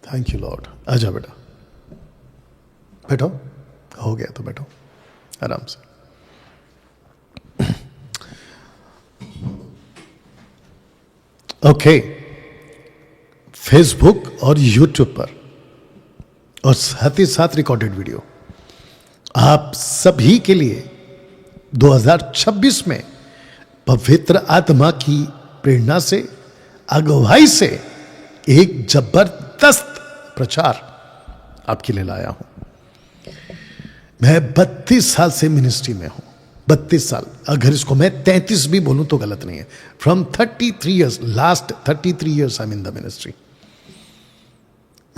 Thank you Lord. आजा बेटा, बैठो, हो गया तो बैठो आराम से। ओके, फेसबुक और यूट्यूब पर और साथ ही साथ रिकॉर्डेड वीडियो आप सभी के लिए 2026 में पवित्र आत्मा की प्रेरणा से, अगुवाई से एक जबरदस्त प्रचार आपके लिए लाया हूं। मैं 32 साल से मिनिस्ट्री में हूं, 32 साल, अगर इसको मैं 33 भी बोलूं तो गलत नहीं है। From 33 years, last 33 years I am in the ministry.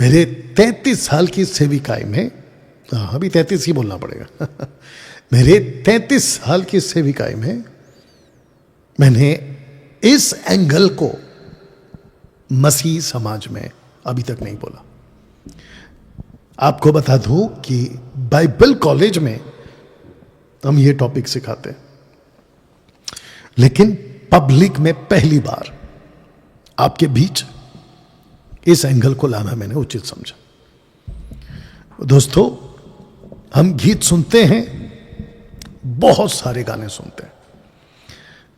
मेरे 33 साल की सेविकाई में, अभी 33 ही बोलना पड़ेगा मेरे 33 साल की सेविकाई में मैंने इस एंगल को मसीह समाज में अभी तक नहीं बोला। आपको बता दूं कि बाइबल कॉलेज में हम ये टॉपिक सिखाते हैं, लेकिन पब्लिक में पहली बार आपके बीच इस एंगल को लाना मैंने उचित समझा। दोस्तों, हम गीत सुनते हैं, बहुत सारे गाने सुनते हैं।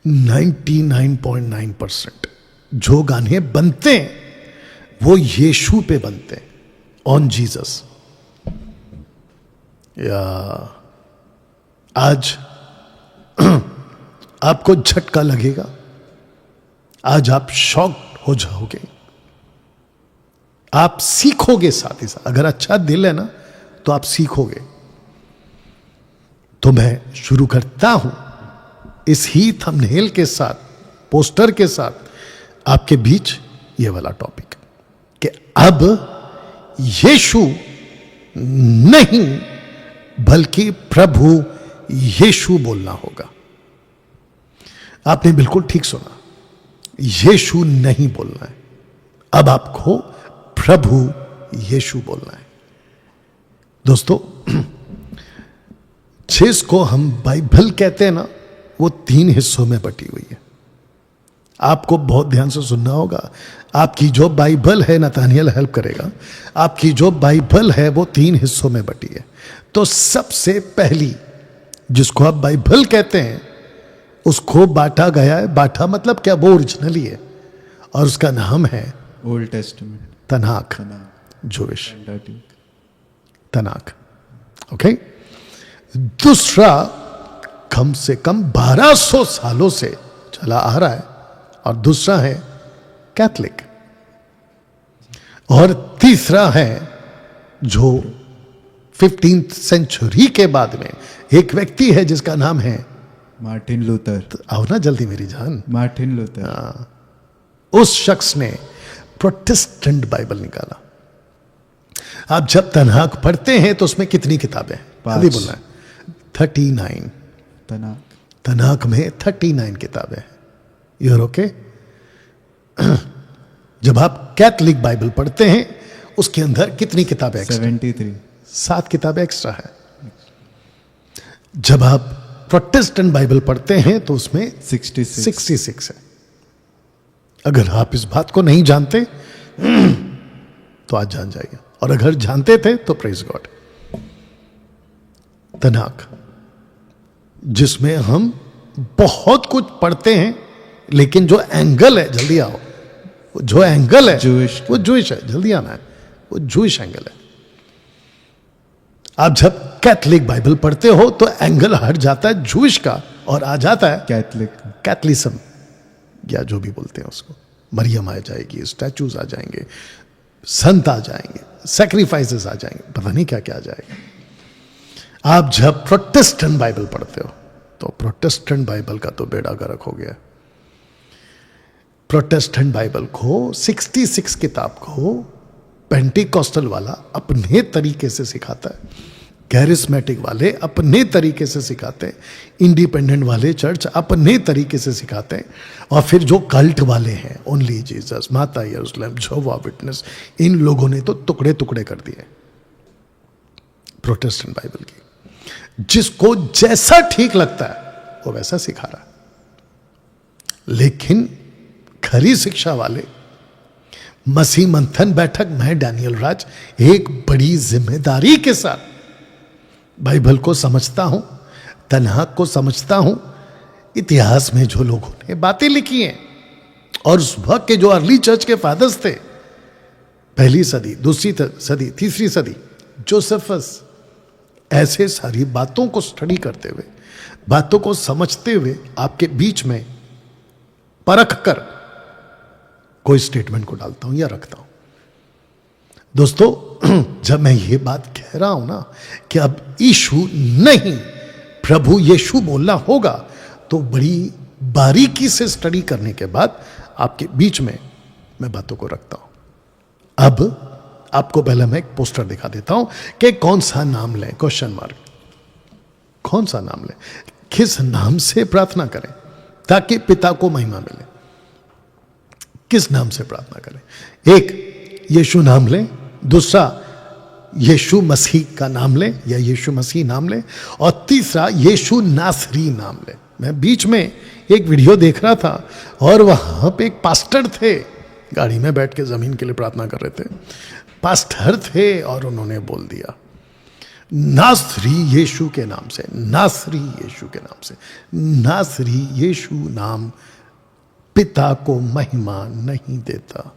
99.9% जो गाने बनते हैं वो यीशु पे बनते हैं, ऑन जीसस। या आज आपको झटका लगेगा, आज आप शॉक हो जाओगे, आप सीखोगे साथ ही साथ। अगर अच्छा दिल है ना तो आप सीखोगे। तो मैं शुरू करता हूं इस ही थंबनेल के साथ, पोस्टर के साथ आपके बीच ये वाला टॉपिक कि अब यीशु नहीं बल्कि प्रभु यीशु बोलना होगा। आपने बिल्कुल ठीक सुना, यीशु नहीं बोलना है, अब आपको प्रभु यीशु बोलना है। दोस्तों, जिसको हम बाइबल कहते हैं ना, वो 3 हिस्सों में बटी हुई है। आपको बहुत ध्यान से सुनना होगा। आपकी जो बाइबल है, नतानियल हेल्प करेगा, आपकी जो बाइबल है वो 3 हिस्सों में बटी है। तो सबसे पहली, जिसको आप बाइबल कहते हैं, उसको बांटा गया है। बांटा मतलब क्या, वो ओरिजिनली है, और उसका नाम है ओल्ड टेस्टामेंट, तनाक, जूविश तनाक। ओके। दूसरा कम से कम 1200 सालों से चला आ रहा है, और दूसरा है कैथलिक, और तीसरा है जो 15th सेंचुरी के बाद में एक व्यक्ति है जिसका नाम है मार्टिन लूथर। तो आओ ना जल्दी मेरी जान, मार्टिन लूथर। उस शख्स ने प्रोटेस्टेंट बाइबल निकाला। आप जब तनाक पढ़ते हैं तो उसमें कितनी किताबें हैं? जल्दी बोलना है। 39। तनाक में 39 किताबें हैं। You're okay? जब आप कैथलिक बाइबल पढ़ते हैं उसके अंदर कितनी किताबें एक्स्ट्रा? 73। 7 किताबें एक्स्ट्रा है। जब आप प्रोटेस्टेंट बाइबल पढ़ते हैं तो उसमें 66 है। अगर आप इस बात को नहीं जानते तो आज जान जाइए, और अगर जानते थे तो प्रेज गॉड। तनाक, जिसमें हम बहुत कुछ पढ़ते हैं, लेकिन जो एंगल है, जल्दी आओ, जो एंगल है वो जूइश है। जल्दी आना है, वो जूइश एंगल है। आप जब कैथलिक बाइबल पढ़ते हो तो एंगल हट जाता है जूइश का और आ जाता है कैथलिज्म, या जो भी बोलते हैं उसको। मरियम आ जाएगी, स्टैचूज आ जाएंगे, संत आ जाएंगे, सैक्रिफाइसेस आ जाएंगे, पता नहीं क्या क्या आ जाएगा। आप जब प्रोटेस्टेंट बाइबल पढ़ते हो तो प्रोटेस्टेंट बाइबल का तो बेड़ा गर्क हो गया। प्रोटेस्टेंट बाइबल को, 66 किताब को पेंटिकॉस्टल वाला अपने तरीके से सिखाता है, कैरिस्मेटिक वाले अपने तरीके से सिखाते हैं, इंडिपेंडेंट वाले चर्च अपने तरीके से सिखाते हैं, और फिर जो कल्ट वाले हैं, ओनली जीसस, माता यरूशलेम, जेहोवा विटनेस, इन लोगों ने तो टुकड़े टुकड़े कर दिए प्रोटेस्टेंट बाइबल की। जिसको जैसा ठीक लगता है वो वैसा सिखा रहा है। लेकिन खरी शिक्षा वाले मसीह मंथन बैठक मैं डैनियल राज एक बड़ी जिम्मेदारी के साथ बाइबल को समझता हूं, तन्हाक को समझता हूं, इतिहास में जो लोगों ने बातें लिखी हैं और उस वक्त के जो अर्ली चर्च के फादर्स थे, पहली सदी, दूसरी सदी, तीसरी सदी, जोसेफस, ऐसे सारी बातों को स्टडी करते हुए, बातों को समझते हुए आपके बीच में परख कर कोई स्टेटमेंट को डालता हूं या रखता हूं। दोस्तों, जब मैं ये बात कह रहा हूं ना कि अब यीशु नहीं प्रभु यीशु बोलना होगा, तो बड़ी बारीकी से स्टडी करने के बाद आपके बीच में मैं बातों को रखता हूं। अब आपको पहले मैं एक पोस्टर दिखा देता हूं कि कौन सा नाम लें, क्वेश्चन मार्क, कौन सा नाम लें, किस नाम से प्रार्थना करें ताकि पिता को महिमा मिले। किस नाम से प्रार्थना करें? एक, यीशु नाम लें, दूसरा यीशु मसीह का नाम लें या यीशु मसीह नाम लें, और तीसरा यीशु नासरी नाम लें। मैं बीच में एक वीडियो देख रहा था और वहां पे एक पास्टर थे, गाड़ी में बैठ के जमीन के लिए प्रार्थना कर रहे थे, पास्टर थे, और उन्होंने बोल दिया नासरी यीशु के नाम से, नासरी यीशु के नाम से। नासरी यीशु नाम पिता को महिमा नहीं देता।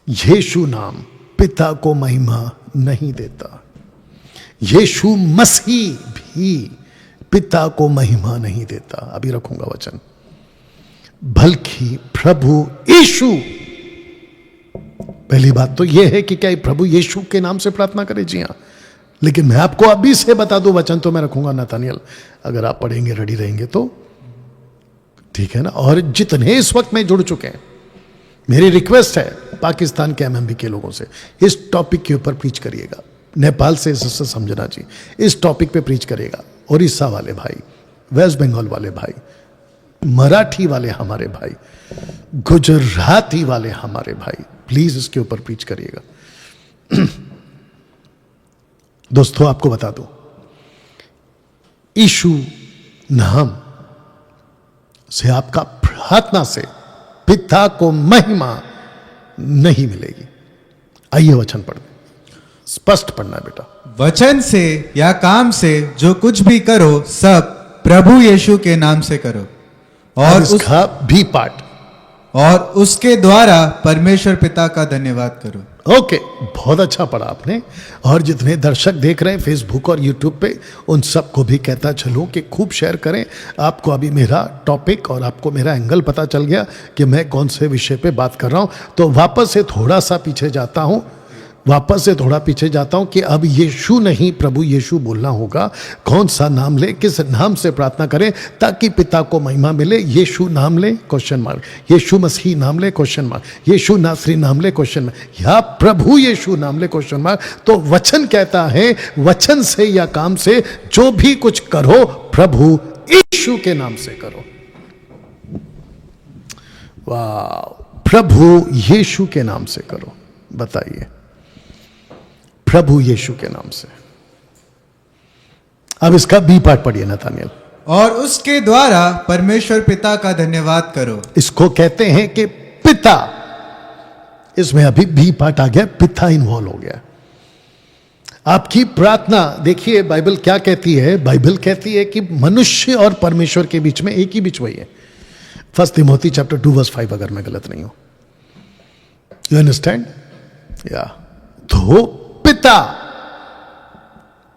यीशु नाम पिता को महिमा नहीं देता। यीशु मसीह भी पिता को महिमा नहीं देता। अभी रखूंगा वचन। बल्कि प्रभु यीशु, पहली बात तो यह है कि क्या प्रभु यीशु के नाम से प्रार्थना करें? जी हां, लेकिन मैं आपको अभी से बता दूं, वचन तो मैं रखूंगा नाथानियल, अगर आप पढ़ेंगे, रेडी रहेंगे तो ठीक है ना। और जितने इस वक्त में जुड़ चुके हैं, मेरी रिक्वेस्ट है पाकिस्तान के एमएमबी के लोगों से, इस टॉपिक के ऊपर प्रीच करिएगा। नेपाल से इससे समझना जी, इस टॉपिक पे प्रीच करिएगा। उड़ीसा वाले भाई, वेस्ट बंगाल वाले भाई, मराठी वाले हमारे भाई, गुजराती वाले हमारे भाई, प्लीज इसके ऊपर प्रीच करिएगा। दोस्तों, आपको बता दूं, यीशु नाम से आपका प्रार्थना से पिता को महिमा नहीं मिलेगी। आइए वचन पढ़, स्पष्ट पढ़ना है बेटा। वचन से या काम से जो कुछ भी करो सब प्रभु यीशु के नाम से करो, और इसका भी पाठ, और उसके द्वारा परमेश्वर पिता का धन्यवाद करो। ओके, बहुत अच्छा पढ़ा आपने। और जितने दर्शक देख रहे हैं फेसबुक और यूट्यूब पे, उन सबको भी कहता चलो कि खूब शेयर करें। आपको अभी मेरा टॉपिक और आपको मेरा एंगल पता चल गया कि मैं कौन से विषय पे बात कर रहा हूं। तो वापस से थोड़ा सा पीछे जाता हूं, कि अब यीशु नहीं प्रभु यीशु बोलना होगा। कौन सा नाम ले, किस नाम से प्रार्थना करें ताकि पिता को महिमा मिले? यीशु नाम ले, क्वेश्चन मार्क। यीशु मसीह नाम ले, क्वेश्चन मार्क। यीशु नासरी नाम ले, क्वेश्चन मार्क। या प्रभु यीशु नाम ले, क्वेश्चन मार्क। तो वचन कहता है, वचन से या काम से जो भी कुछ करो प्रभु यीशु के नाम से करो। वाह, प्रभु यीशु के नाम से करो। बताइए, प्रभु यीशु के नाम से। अब इसका बी पार्ट पढ़िए नाथानियल। और उसके द्वारा परमेश्वर पिता का धन्यवाद करो। इसको कहते हैं कि पिता, इसमें अभी बी पार्ट आ गया, पिता इन्वॉल्व हो गया। आपकी प्रार्थना देखिए, बाइबल क्या कहती है? बाइबल कहती है कि मनुष्य और परमेश्वर के बीच में एक ही बिछवाई है। 1 तिमोथी चैप्टर 2 वर्स 5, अगर मैं गलत नहीं हूं। You understand? या तो पिता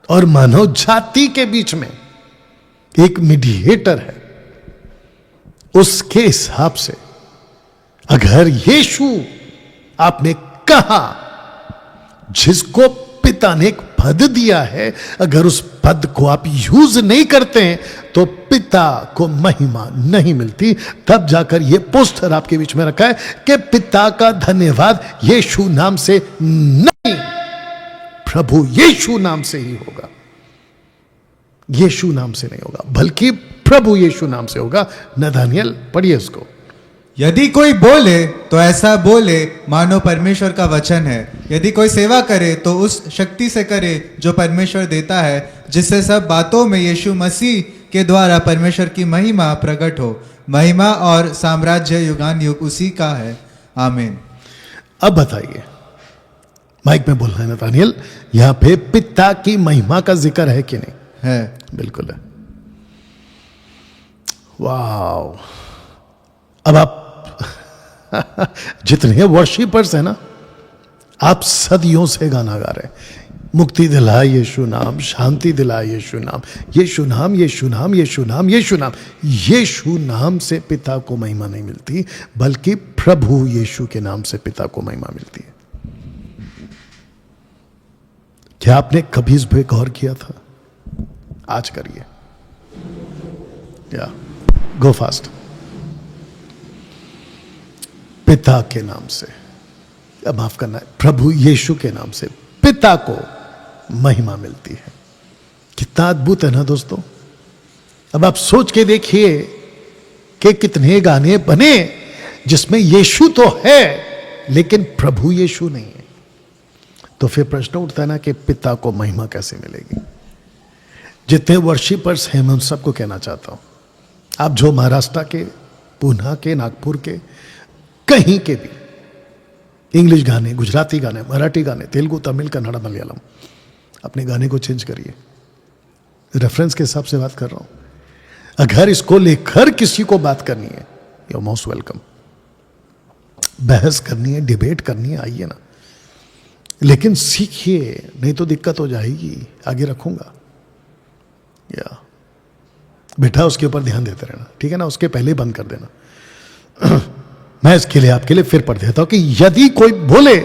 और मानव जाति के बीच में एक मीडिएटर है। उसके हिसाब से अगर यीशु आपने कहा, जिसको पिता ने एक पद दिया है, अगर उस पद को आप यूज नहीं करते हैं तो पिता को महिमा नहीं मिलती। तब जाकर यह पोस्टर आपके बीच में रखा है कि पिता का धन्यवाद यीशु नाम से नहीं, प्रभु यीशु नाम से ही होगा। यीशु नाम से नहीं होगा, बल्कि प्रभु यीशु नाम से होगा। नाथानियल, पढ़िए इसको। यदि कोई बोले तो ऐसा बोले मानो परमेश्वर का वचन है। यदि कोई सेवा करे तो उस शक्ति से करे जो परमेश्वर देता है, जिससे सब बातों में यीशु मसीह के द्वारा परमेश्वर की महिमा प्रकट हो। महिमा और साम्राज्य युगान युग उसी का है। आमीन। अब बताइए, माइक में बोलना है नतानियल, यहां पे पिता की महिमा का जिक्र है कि नहीं? है। बिल्कुल है। वाओ। अब आप जितने वर्शिपर्स हैं ना, आप सदियों से गाना गा रहे हैं, मुक्ति दिला यीशु नाम, शांति दिला यीशु नाम, यीशु नाम, यीशु नाम, यीशु नाम, यीशु नाम। यीशु नाम से पिता को महिमा नहीं मिलती, बल्कि प्रभु यीशु के नाम से पिता को महिमा मिलती है। क्या आपने कभी इस पे गौर किया था? आज करिए। या गो फास्ट। पिता के नाम से, माफ करना है, प्रभु यीशु के नाम से पिता को महिमा मिलती है। कितना अद्भुत है ना दोस्तों। अब आप सोच के देखिए कि कितने गाने बने जिसमें यीशु तो है लेकिन प्रभु यीशु नहीं है। तो फिर प्रश्न उठता है ना कि पिता को महिमा कैसे मिलेगी? जितने वर्शिपर्स हैं मैं उन सबको कहना चाहता हूं, आप जो महाराष्ट्र के, पूना के, नागपुर के, कहीं के भी इंग्लिश गाने, गुजराती गाने, मराठी गाने, तेलुगु, तमिल, कन्नड़, मलयालम, अपने गाने को चेंज करिए। रेफरेंस के हिसाब से बात कर रहा हूं। अगर इसको लेकर किसी को बात करनी है, यू मोस्ट वेलकम। बहस करनी है, डिबेट करनी है, आइए ना, लेकिन सीखिए, नहीं तो दिक्कत हो जाएगी। आगे रखूंगा या बेटा, उसके ऊपर ध्यान देते रहना, ठीक है ना, उसके पहले बंद कर देना। मैं इसके लिए आपके लिए फिर पढ़ देता हूं कि यदि कोई बोले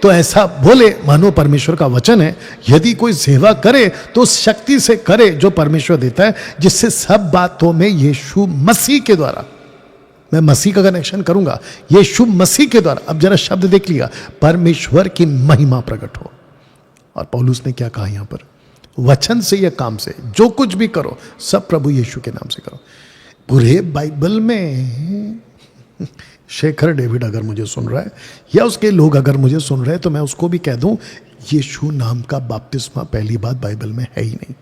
तो ऐसा बोले मानो परमेश्वर का वचन है, यदि कोई सेवा करे तो उस शक्ति से करे जो परमेश्वर देता है, जिससे सब बातों में यीशु मसीह के द्वारा, मैं मसीह का कनेक्शन करूंगा, यीशु मसीह के द्वारा, अब जरा शब्द देख लिया, परमेश्वर की महिमा प्रकट हो। और पौलुस ने क्या कहा यहां पर? वचन से या काम से, जो कुछ भी करो सब प्रभु यीशु के नाम से करो। पूरे बाइबल में शेखर डेविड अगर मुझे सुन रहा है या उसके लोग अगर मुझे सुन रहे हैं तो मैं उसको भी कह दूं, यीशु नाम का बपतिस्मा पहली बात बाइबल में है ही नहीं।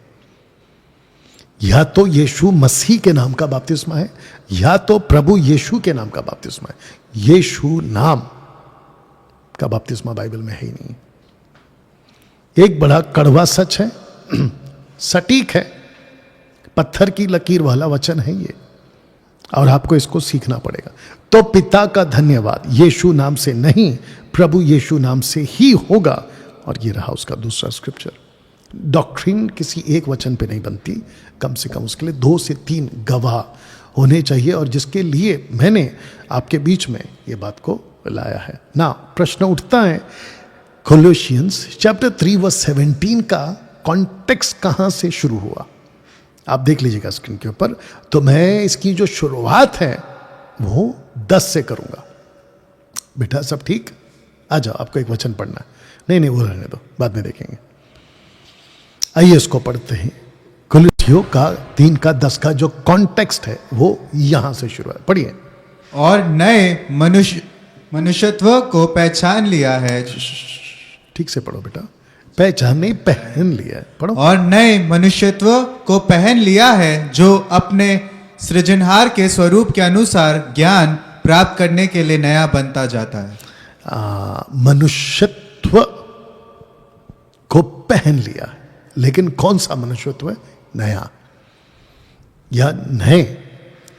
या तो यीशु मसीह के नाम का बपतिस्मा है या तो प्रभु यीशु के नाम का बपतिस्मा है। यीशु नाम का बपतिस्मा बाइबल में है ही नहीं। एक बड़ा कड़वा सच है, सटीक है, पत्थर की लकीर वाला वचन है ये, और आपको इसको सीखना पड़ेगा। तो पिता का धन्यवाद यीशु नाम से नहीं, प्रभु यीशु नाम से ही होगा। और ये रहा उसका दूसरा स्क्रिप्चर। डॉक्ट्रिन किसी एक वचन पे नहीं बनती, कम से कम उसके लिए 2 से 3 गवाह होने चाहिए, और जिसके लिए मैंने आपके बीच में ये बात को लाया है ना। प्रश्न उठता है, कोलोसियंस चैप्टर 3 वर्स 17 का कॉन्टेक्स्ट कहां से शुरू हुआ? आप देख लीजिएगा स्क्रीन के ऊपर। तो मैं इसकी जो शुरुआत है वो 10 से करूंगा। बेटा सब ठीक? आ जाओ, आपको एक वचन पढ़ना है। नहीं वो रहने दो, बाद में देखेंगे। आइए इसको पढ़ते हैं। कोलोसियों का 3 का 10 का जो कॉन्टेक्स्ट है वो यहां से शुरू है। पढ़िए। और नए मनुष्यत्व को पहचान लिया है। ठीक से पढ़ो बेटा, पहचान नहीं, पहन लिया है। पढ़ो। और नए मनुष्यत्व को पहन लिया है, जो अपने सृजनहार के स्वरूप के अनुसार ज्ञान प्राप्त करने के लिए नया बनता जाता है। मनुष्यत्व को पहन लिया है, लेकिन कौन सा मनुष्यत्व है? नया या नए,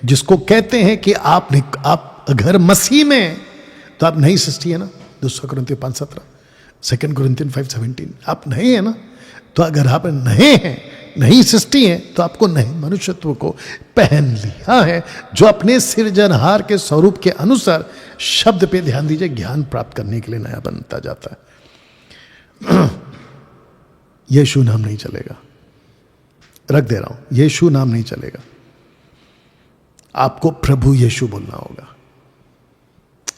जिसको कहते हैं कि आप अगर मसीह में, तो आप नई सृष्टि है ना। 2 कुरिन्थियों 5:17, 2 कुरिन्थियों 5:17, आप नए हैं ना। तो अगर आप नए हैं, नई सृष्टि है, तो आपको नए मनुष्यत्व को पहन लिया है, जो अपने सृजनहार के स्वरूप के अनुसार, शब्द पे ध्यान दीजिए, ज्ञान प्राप्त करने के लिए नया बनता जाता है। यीशु नाम नहीं चलेगा, रख दे रहा हूं, यीशु नाम नहीं चलेगा, आपको प्रभु यीशु बोलना होगा।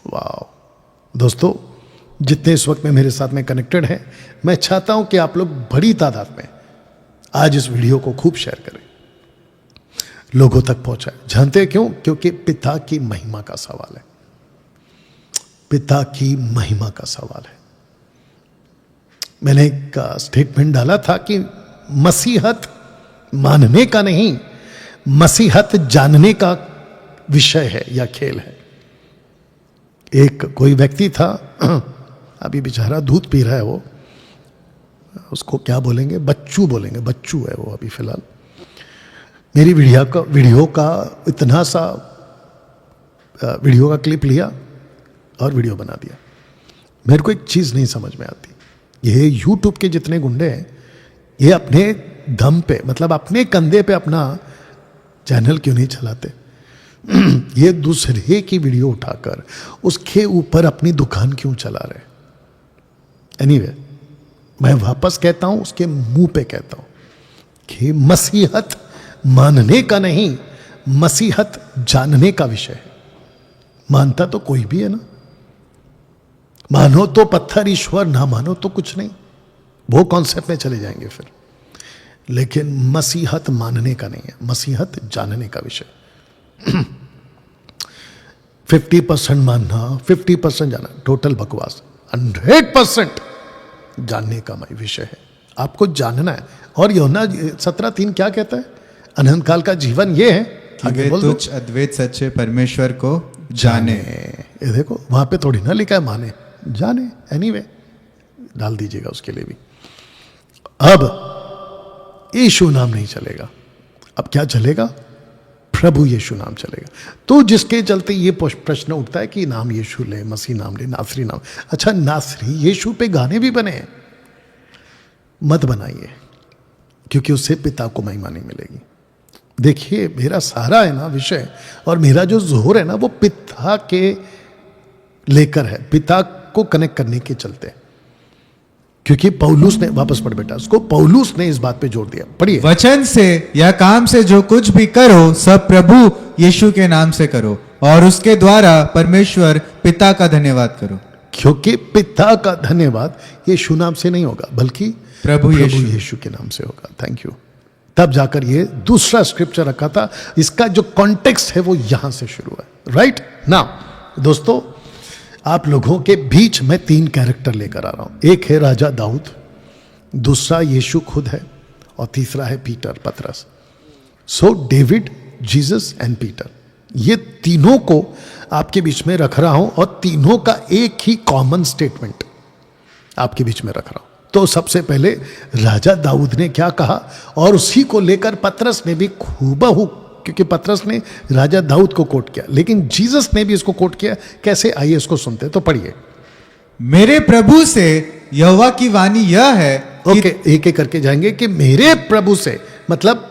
वाह दोस्तों, जितने इस वक्त में मेरे साथ में कनेक्टेड हैं, मैं चाहता हूं कि आप लोग बड़ी तादाद में आज इस वीडियो को खूब शेयर करें, लोगों तक पहुंचाएं। जानते हैं क्यों? क्योंकि पिता की महिमा का सवाल है। पिता की महिमा का सवाल है। मैंने एक स्टेटमेंट डाला था कि मसीहत मानने का नहीं, मसीहत जानने का विषय है या खेल है। एक कोई व्यक्ति था अभी बेचारा दूध पी रहा है वो, उसको क्या बोलेंगे, बच्चू बोलेंगे, बच्चू है वो अभी फिलहाल। मेरी वीडियो का इतना सा वीडियो का क्लिप लिया और वीडियो बना दिया। मेरे को एक चीज़ नहीं समझ में आती, ये यूट्यूब के जितने गुंडे हैं ये अपने दम पे, मतलब अपने कंधे पे अपना चैनल क्यों नहीं चलाते? ये दूसरे की वीडियो उठाकर उसके ऊपर अपनी दुकान क्यों चला रहे? एनीवे, मैं वापस कहता हूं, उसके मुंह पे कहता हूं कि मसीहत मानने का नहीं, मसीहत जानने का विषय है। मानता तो कोई भी है ना, मानो तो पत्थर ईश्वर, ना मानो तो कुछ नहीं, वो कॉन्सेप्ट में चले जाएंगे फिर। लेकिन मसीहत मानने का नहीं है, मसीहत जानने का विषय। 50% मानना, 50% जानना, टोटल बकवास। 100% जानने का विषय है, आपको जानना है। और यूहन्ना 17:3 क्या कहता है? अनंत काल का जीवन ये है, आगे बोल दो, तुझ अद्वैत सच्चे परमेश्वर को जाने। ये देखो वहां पे थोड़ी ना लिखा है माने, जाने। एनीवे, डाल दीजिएगा उसके लिए भी। अब यीशु नाम नहीं चलेगा, अब क्या चलेगा? प्रभु यीशु नाम चलेगा। तो जिसके चलते ये प्रश्न उठता है कि नाम यीशु ले, मसीह नाम ले, नासरी नाम। अच्छा, नासरी यीशु पे गाने भी बने हैं, मत बनाइए, क्योंकि उससे पिता को महिमा नहीं मिलेगी। देखिए, मेरा सारा है ना विषय, और मेरा जो जोर है ना, वो पिता के लेकर है, पिता को कनेक्ट करने के चलते। क्योंकि पौलुस ने, वापस पढ़ बेटा उसको, पौलुस ने इस बात पे जोर दिया, पढ़िए। वचन से या काम से जो कुछ भी करो सब प्रभु यीशु के नाम से करो, और उसके द्वारा परमेश्वर पिता का धन्यवाद करो। क्योंकि पिता का धन्यवाद यीशु नाम से नहीं होगा, बल्कि प्रभु यीशु के नाम से होगा। Thank you. तब जाकर ये दूसरा स्क्रिप्चर रखा था, इसका जो कॉन्टेक्स्ट है वो यहां से शुरू है। राइट नाउ दोस्तों, आप लोगों के बीच में 3 कैरेक्टर लेकर आ रहा हूं। एक है राजा दाऊद, दूसरा यीशु खुद है, और तीसरा है पीटर, पतरस। सो डेविड, जीसस एंड पीटर, ये तीनों को आपके बीच में रख रहा हूं, और तीनों का एक ही कॉमन स्टेटमेंट आपके बीच में रख रहा हूं। तो सबसे पहले राजा दाऊद ने क्या कहा, और उसी को लेकर पतरस ने भी खूबहू, क्योंकि पतरस ने राजा दाऊद को कोट किया, लेकिन जीसस ने भी इसको कोट किया। कैसे, आइए इसको सुनते हैं। तो पढ़िए। मेरे प्रभु से यहोवा की वाणी यह है। ओके, एक एक करके जाएंगे कि मेरे प्रभु से, मतलब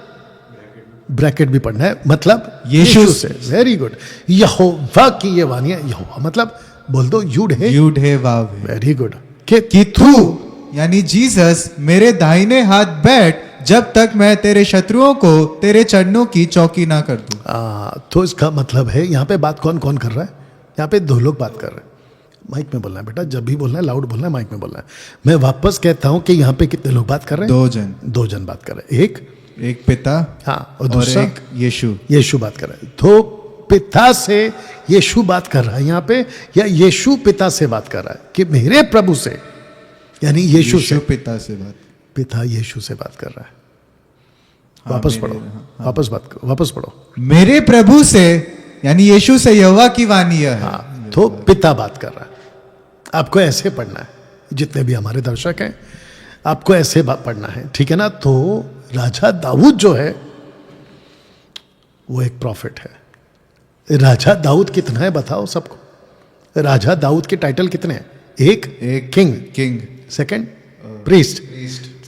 ब्रैकेट भी पढ़ना है, मतलब यीशु से। Very good. यहोवा की ये वाणी है, यहोवा मतलब बोल दो, यूड है वाव। Very good. कि तू यानी जीसस मेरे दाहिने हाथ बैठ, जब तक मैं तेरे शत्रुओं को तेरे चरणों की चौकी ना कर दूं। तो इसका मतलब है, यहाँ पे बात कौन कौन कर रहा है? यहाँ पे 2 लोग बात कर रहे हैं। माइक में बोलना है बेटा, जब भी बोलना है लाउड बोलना है, माइक में बोलना है। मैं वापस कहता हूं कि यहाँ पे कितने लोग बात कर रहे हैं? 2 जन बात कर रहे हैं। एक पिता, हाँ, और दूसरा एक यीशु बात कर रहा है। तो पिता से यीशु बात कर रहा है यहाँ पे, या यीशु पिता से बात कर रहा है? कि मेरे प्रभु से, यानी यीशु से, पिता से बात, पिता यीशु से बात कर रहा है। वापस पढ़ो, वापस पढ़ो। मेरे प्रभु से यानी यीशु से यहोवा की वाणी है। हाँ, तो पिता बात कर रहा है। आपको ऐसे पढ़ना है, जितने भी हमारे दर्शक हैं आपको ऐसे पढ़ना है, ठीक है ना? तो राजा दाऊद जो है वो एक प्रॉफिट है। राजा दाऊद कितना है बताओ सबको? राजा दाऊद के टाइटल कितने हैं? एक किंग, सेकंड प्रीस्ट,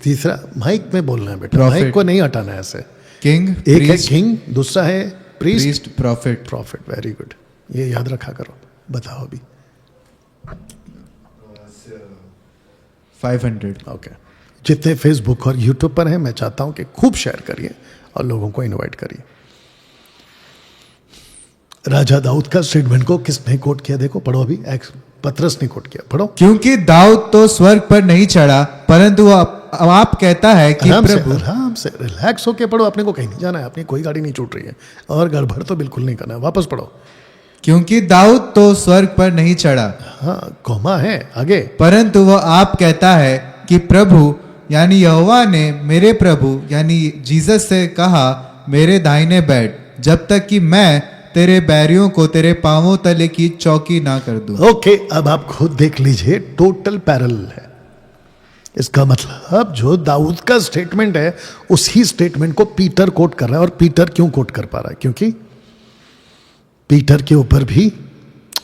तीसरा, माइक में बोलना है बेटा, माइक को नहीं हटाना है ऐसे। किंग, एक है किंग, दूसरा है प्रीस्ट, प्रॉफिट। वेरी गुड, ये याद रखा करो। बताओ अभी 500। ओके, जितने फेसबुक और यूट्यूब पर हैं, मैं चाहता हूं कि खूब शेयर करिए और लोगों को इनवाइट करिए। राजा दाऊद का स्टेटमेंट को किसने कोट किया? देखो, पढ़ो अभी। पतरस ने कोट किया, पढ़ो। क्योंकि दाऊद तो स्वर्ग पर नहीं चढ़ा, परंतु आप कहता है कि आराम से रिलैक्स होके पढ़ो। अपने को कहीं नहीं जाना है, अपनी कोई गाड़ी नहीं छूट रही है, और गड़बड़ तो बिल्कुल नहीं करना है। वापस पढ़ो। क्योंकि दाऊद तो स्वर्ग पर नहीं चढ़ा, हाँ, कोमा है आगे, परंतु वह आप कहता है कि प्रभु यानी यहोवा ने मेरे प्रभु यानी जीसस से कहा, मेरे दाहिने बैठ, जब तक कि मैं तेरे बैरियों को तेरे पांवों तले की चौकी ना कर दूं। ओके, अब आप खुद देख लीजिए, टोटल पैरेलल है। इसका मतलब जो दाऊद का स्टेटमेंट है उसी स्टेटमेंट को पीटर कोट कर रहा है। और पीटर क्यों कोट कर पा रहा है? क्योंकि पीटर के ऊपर भी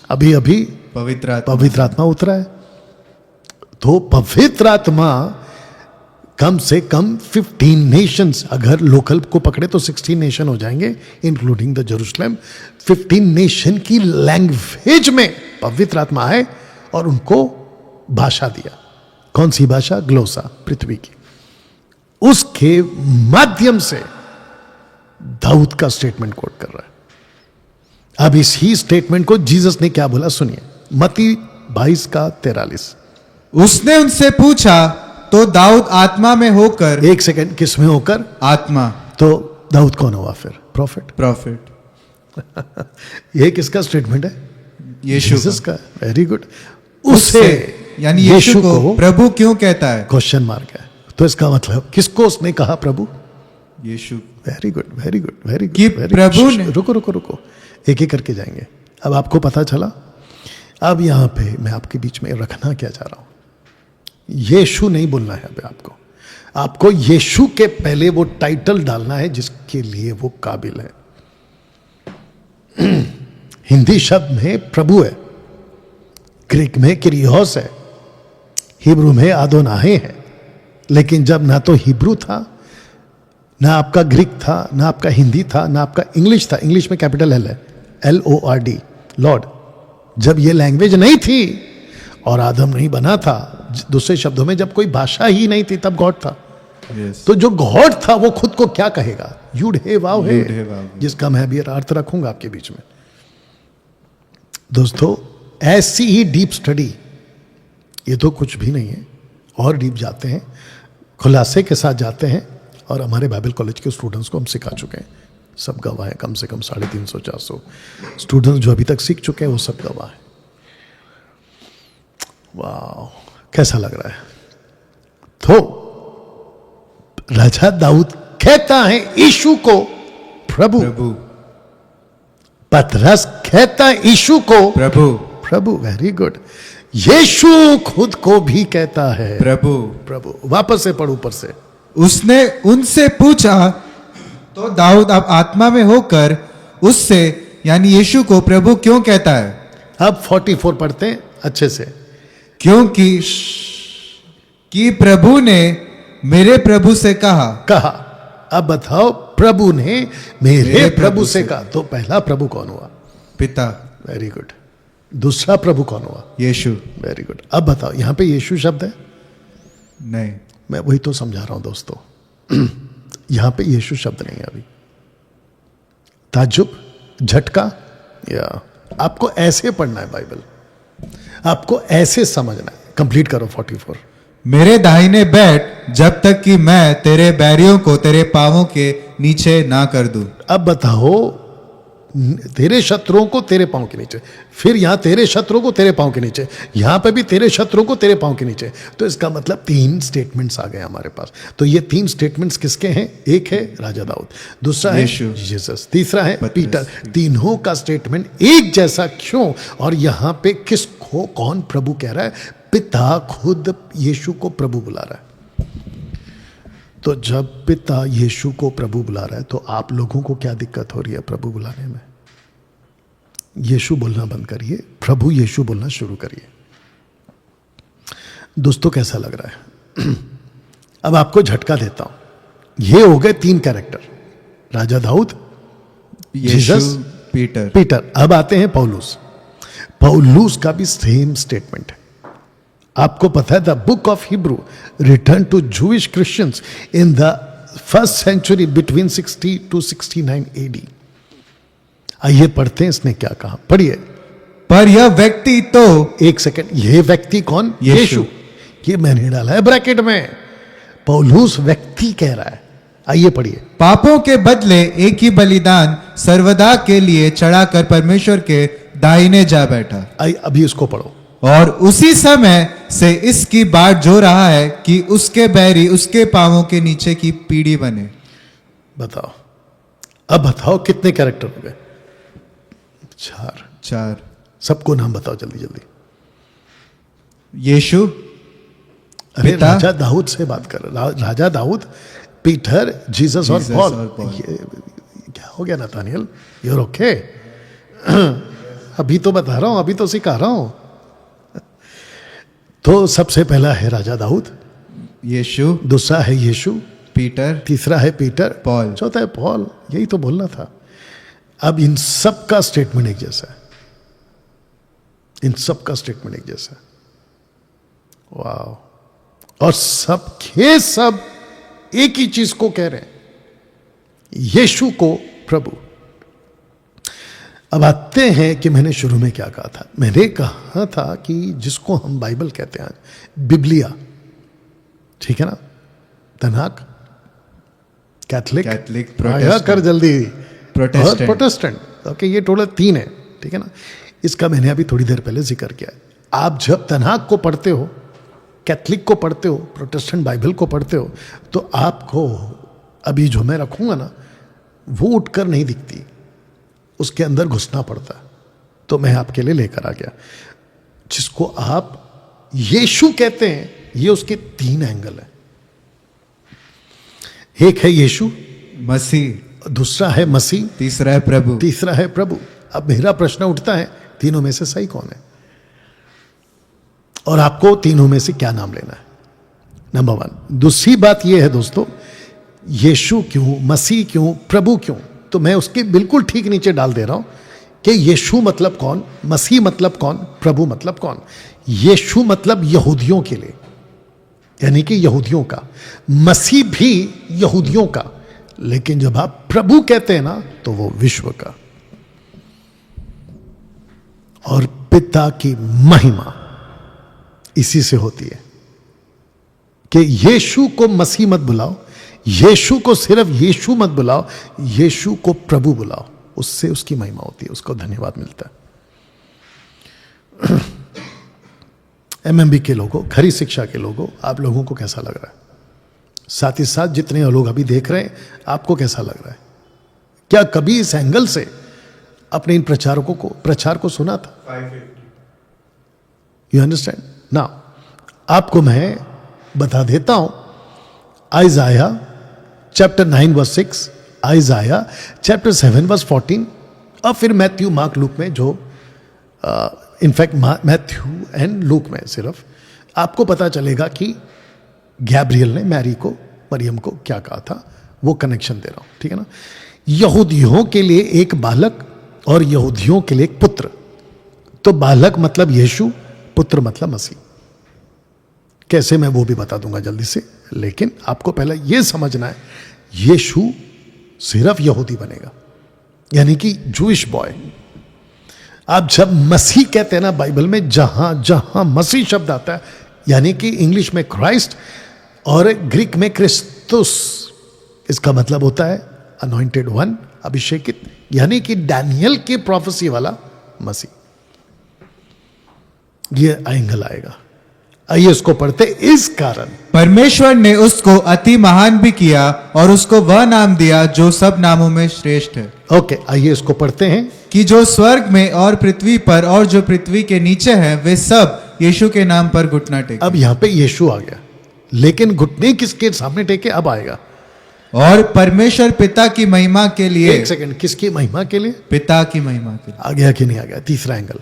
अभी अभी पवित्र आत्मा उतरा है। तो पवित्र आत्मा कम से कम 15 नेशंस, अगर लोकल को पकड़े तो 16 नेशन हो जाएंगे इंक्लूडिंग द जेरूशलेम। 15 नेशन की लैंग्वेज में पवित्र आत्मा आए और उनको भाषा दिया। कौन सी भाषा? ग्लोसा, पृथ्वी की। उसके माध्यम से दाऊद का स्टेटमेंट कोट कर रहा है। अब इसी स्टेटमेंट को जीसस ने क्या बोला सुनिए, मत्ती 22:43। उसने उनसे पूछा तो दाऊद आत्मा में होकर। एक सेकंड, किस में होकर? आत्मा। तो दाऊद कौन हुआ फिर? प्रॉफिट। ये किसका स्टेटमेंट है? यीशु जीसस का। Very good. उससे यानी यीशु को प्रभु क्यों कहता है? क्वेश्चन मार्क है। तो इसका मतलब किसको उसने कहा प्रभु? यीशु। Very good, very good, very good. कि प्रभु ने, रुको, एक एक करके जाएंगे। अब आपको पता चला। अब यहां पे मैं आपके बीच में रखना क्या चाह रहा हूं, यीशु नहीं बोलना है अभी आपको यीशु के पहले वो टाइटल डालना है जिसके लिए वो काबिल है। हिंदी शब्द में प्रभु है, ग्रीक में किरियोस है, हिब्रू में आदोनाहे है। लेकिन जब ना तो हिब्रू था, ना आपका ग्रीक था, ना आपका हिंदी था, ना आपका इंग्लिश था। इंग्लिश में कैपिटल एल है, LORD, लॉर्ड। जब ये लैंग्वेज नहीं थी और आदम नहीं बना था, दूसरे शब्दों में जब कोई भाषा ही नहीं थी, तब गॉड था। तो जो गॉड था वो खुद को क्या कहेगा? यूड हे वाव हे, जिसका मैं भी अर्थ रखूंगा आपके बीच में। दोस्तों, ऐसी ही डीप स्टडी, ये तो कुछ भी नहीं है, और डीप जाते हैं, खुलासे के साथ जाते हैं। और हमारे बाइबल कॉलेज के स्टूडेंट्स को हम सिखा चुके हैं, सब गवाह है। कम से कम 350-400 स्टूडेंट्स जो अभी तक सीख चुके हैं वो सब गवाह है। वाह, कैसा लग रहा है? तो राजा दाऊद कहता है यीशु को प्रभु। पतरस कहता है यीशु को प्रभु। Very good. यीशु खुद को भी कहता है प्रभु। वापस से पढ़ो ऊपर से। उसने उनसे पूछा तो दाऊद अब आत्मा में होकर उससे यानी यीशु को प्रभु क्यों कहता है? अब 44 पढ़ते हैं अच्छे से। क्योंकि कि प्रभु ने मेरे प्रभु से कहा। अब बताओ, प्रभु ने मेरे प्रभु से कहा। तो पहला प्रभु कौन हुआ? पिता। Very good. दूसरा प्रभु कौन हुआ? यीशु। Very good. अब बताओ, यहां पे यीशु शब्द है? नहीं। मैं वही तो समझा रहा हूं दोस्तों। यहां पे यीशु शब्द नहीं है अभी। ताज्जुब, झटका, या आपको ऐसे पढ़ना है बाइबल, आपको ऐसे समझना है। कंप्लीट करो 44। मेरे दाहिने बैठ जब तक कि मैं तेरे बैरियों को तेरे पांवों के नीचे ना कर दूं। अब बताओ, तेरे शत्रुओं को तेरे पांव के नीचे, फिर यहां तेरे शत्रुओं को तेरे पांव के नीचे, यहां पे भी तेरे शत्रुओं को तेरे पांव के नीचे। तो इसका मतलब 3 स्टेटमेंट्स आ गए हमारे पास। तो ये 3 स्टेटमेंट्स किसके हैं? एक है राजा दाऊद, दूसरा है जीसस, तीसरा है पीटर। तीनों का स्टेटमेंट एक जैसा क्यों? और यहां पे किसको कौन प्रभु कह रहा है? पिता खुद यीशु को प्रभु बुला रहा है। तो जब पिता यीशु को प्रभु बुला रहा है, तो आप लोगों को क्या दिक्कत हो रही है प्रभु बुलाने में? यीशु बोलना बंद करिए, प्रभु यीशु बोलना शुरू करिए। दोस्तों, कैसा लग रहा है? अब आपको झटका देता हूं। ये हो गए 3 कैरेक्टर, राजा दाऊद, जीसस, पीटर। अब आते हैं पौलुस का भी सेम स्टेटमेंट है। आपको पता है, the book of Hebrew return to Jewish Christians in the 1st century between 60 to 69 AD। आइए पढ़ते हैं इसने क्या कहा, पढ़िए। पर यह व्यक्ति तो, एक सेकंड, यह व्यक्ति कौन? यीशु। ये मैंने डाला है ब्रैकेट में, पौलुस व्यक्ति कह रहा है। आइए पढ़िए। पापों के बदले एक ही बलिदान सर्वदा के लिए चढ़ाकर परमेश्वर के दाहिने जा बैठा। अभी इसको पढ़ो। और उसी समय से इसकी बाट जो रहा है कि उसके बैरी उसके पांवों के नीचे की पीढ़ी बने। बताओ, अब बताओ कितने कैरेक्टर हो गए? 4 सबको नाम बताओ जल्दी जल्दी। यीशु, अरे पिता, राजा दाऊद से बात कर। राजा दाऊद, पीटर, जीसस और जीसस पॉल। और पॉल। ये क्या हो गया नाथानियल? You're okay? अभी तो बता रहा हूं, अभी तो सिखा रहा हूं। तो सबसे पहला है राजा दाऊद, यीशु, दूसरा है यीशु, पीटर, तीसरा है पीटर, पॉल। चौथा है पॉल। यही तो बोलना था। अब इन सब का स्टेटमेंट एक जैसा है, इन सब का स्टेटमेंट एक जैसा है। वाह! और सब के सब एक ही चीज को कह रहे हैं, यीशु को प्रभु। अब आते हैं कि मैंने शुरू में क्या कहा था। मैंने कहा था कि जिसको हम बाइबल कहते हैं, बिब्लिया, ठीक है ना, तनाक, कैथलिक, आया कर जल्दी, प्रोटेस्टेंट। प्रोटेस्टेंट। ओके, ये टोटल 3 है, ठीक है ना। इसका मैंने अभी थोड़ी देर पहले जिक्र किया है। आप जब तनाक को पढ़ते हो, कैथलिक को पढ़ते हो, प्रोटेस्टेंट बाइबल को पढ़ते हो, तो आपको अभी जो मैं रखूंगा ना, वो उठकर नहीं दिखती, उसके अंदर घुसना पड़ता है। तो मैं आपके लिए लेकर आ गया। जिसको आप यीशु कहते हैं, ये उसके 3 एंगल है। एक है यीशु, मसीह, दूसरा है मसीह, तीसरा है प्रभु। तीसरा है प्रभु। अब मेरा प्रश्न उठता है, तीनों में से सही कौन है? और आपको तीनों में से क्या नाम लेना है? नंबर 1। दूसरी बात यह है दोस्तों, यीशु क्यों, मसीह क्यों, प्रभु क्यों? तो मैं उसके बिल्कुल ठीक नीचे डाल दे रहा हूं कि यीशु मतलब कौन, मसीह मतलब कौन, प्रभु मतलब कौन। यीशु मतलब यहूदियों के लिए, यानी कि यहूदियों का, मसीह भी यहूदियों का, लेकिन जब आप प्रभु कहते हैं ना, तो वो विश्व का। और पिता की महिमा इसी से होती है कि यीशु को मसीह मत बुलाओ, यीशु को सिर्फ यीशु मत बुलाओ, यीशु को प्रभु बुलाओ, उससे उसकी महिमा होती है, उसको धन्यवाद मिलता है। एमएमबी के लोगों, खरी शिक्षा के लोगों, आप लोगों को कैसा लग रहा है? साथ ही साथ जितने लोग अभी देख रहे हैं, आपको कैसा लग रहा है? क्या कभी इस एंगल से अपने इन प्रचारकों को, प्रचार को सुना था? 550। You understand? नाउ आपको मैं बता देता हूं, Isaiah chapter 9 verse 6, Isaiah chapter 7 verse 14, और फिर मैथ्यू, मार्क, लूक में, जो इनफैक्ट मैथ्यू एंड लूक में सिर्फ आपको पता चलेगा कि गैब्रियल ने मैरी को, मरियम को क्या कहा था। वो कनेक्शन दे रहा हूं, ठीक है ना। यहूदियों के लिए एक बालक और यहूदियों के लिए एक पुत्र। तो बालक मतलब यीशु, पुत्र मतलब मसीह। कैसे, मैं वो भी बता दूंगा जल्दी से, लेकिन आपको पहले यह समझना है, यीशु सिर्फ यहूदी बनेगा, यानी कि जूइश बॉय। आप जब मसीह कहते हैं ना बाइबल में, जहां जहां मसीह शब्द आता है, यानी कि इंग्लिश में क्राइस्ट और ग्रीक में क्रिस्तुस, इसका मतलब होता है अनॉइंटेड वन, अभिषेकित, यानी कि डैनियल की प्रोफेसी वाला मसीह। ये एंगल आएगा। आइए इसको पढ़ते। इस कारण परमेश्वर ने उसको अति महान भी किया और उसको वह नाम दिया जो सब नामों में श्रेष्ठ है। ओके, आइए इसको पढ़ते हैं। कि जो स्वर्ग में और पृथ्वी पर और जो पृथ्वी के नीचे है, वे सब यीशु के नाम पर घुटना टेके। अब यहां पे यीशु आ गया, लेकिन घुटने किसके सामने टेके? अब आएगा। और परमेश्वर पिता की महिमा के लिए। एक सेकंड, किसकी महिमा के लिए? पिता की महिमा के लिए। आ गया कि नहीं आ गया? तीसरा एंगल,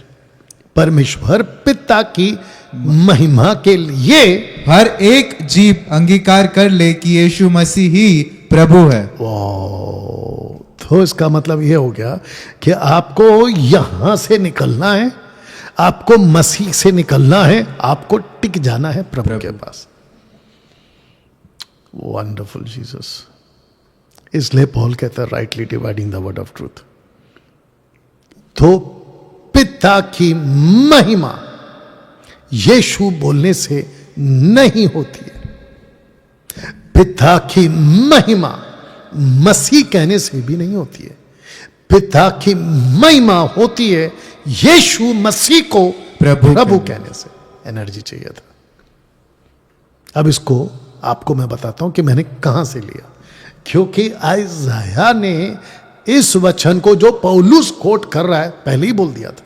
परमेश्वर पिता की महिमा के लिए हर एक जीव अंगीकार कर ले कि यीशु मसीह ही प्रभु है। तो इसका मतलब यह हो गया कि आपको यहां से निकलना है, आपको मसीह से निकलना है, आपको टिक जाना है प्रभु के पास। Wonderful Jesus. इसलिए पॉल कहता है, rightly dividing the word of truth. तो पिता की महिमा यीशु बोलने से नहीं होती है, पिता की महिमा मसीह कहने से भी नहीं होती है। पिता की महिमा होती है यीशु मसीह को प्रभु कहने से। एनर्जी चाहिए था। अब इसको आपको मैं बताता हूं कि मैंने कहां से लिया, क्योंकि आइजाया ने इस वचन को जो पौलुस कोट कर रहा है पहले ही बोल दिया था।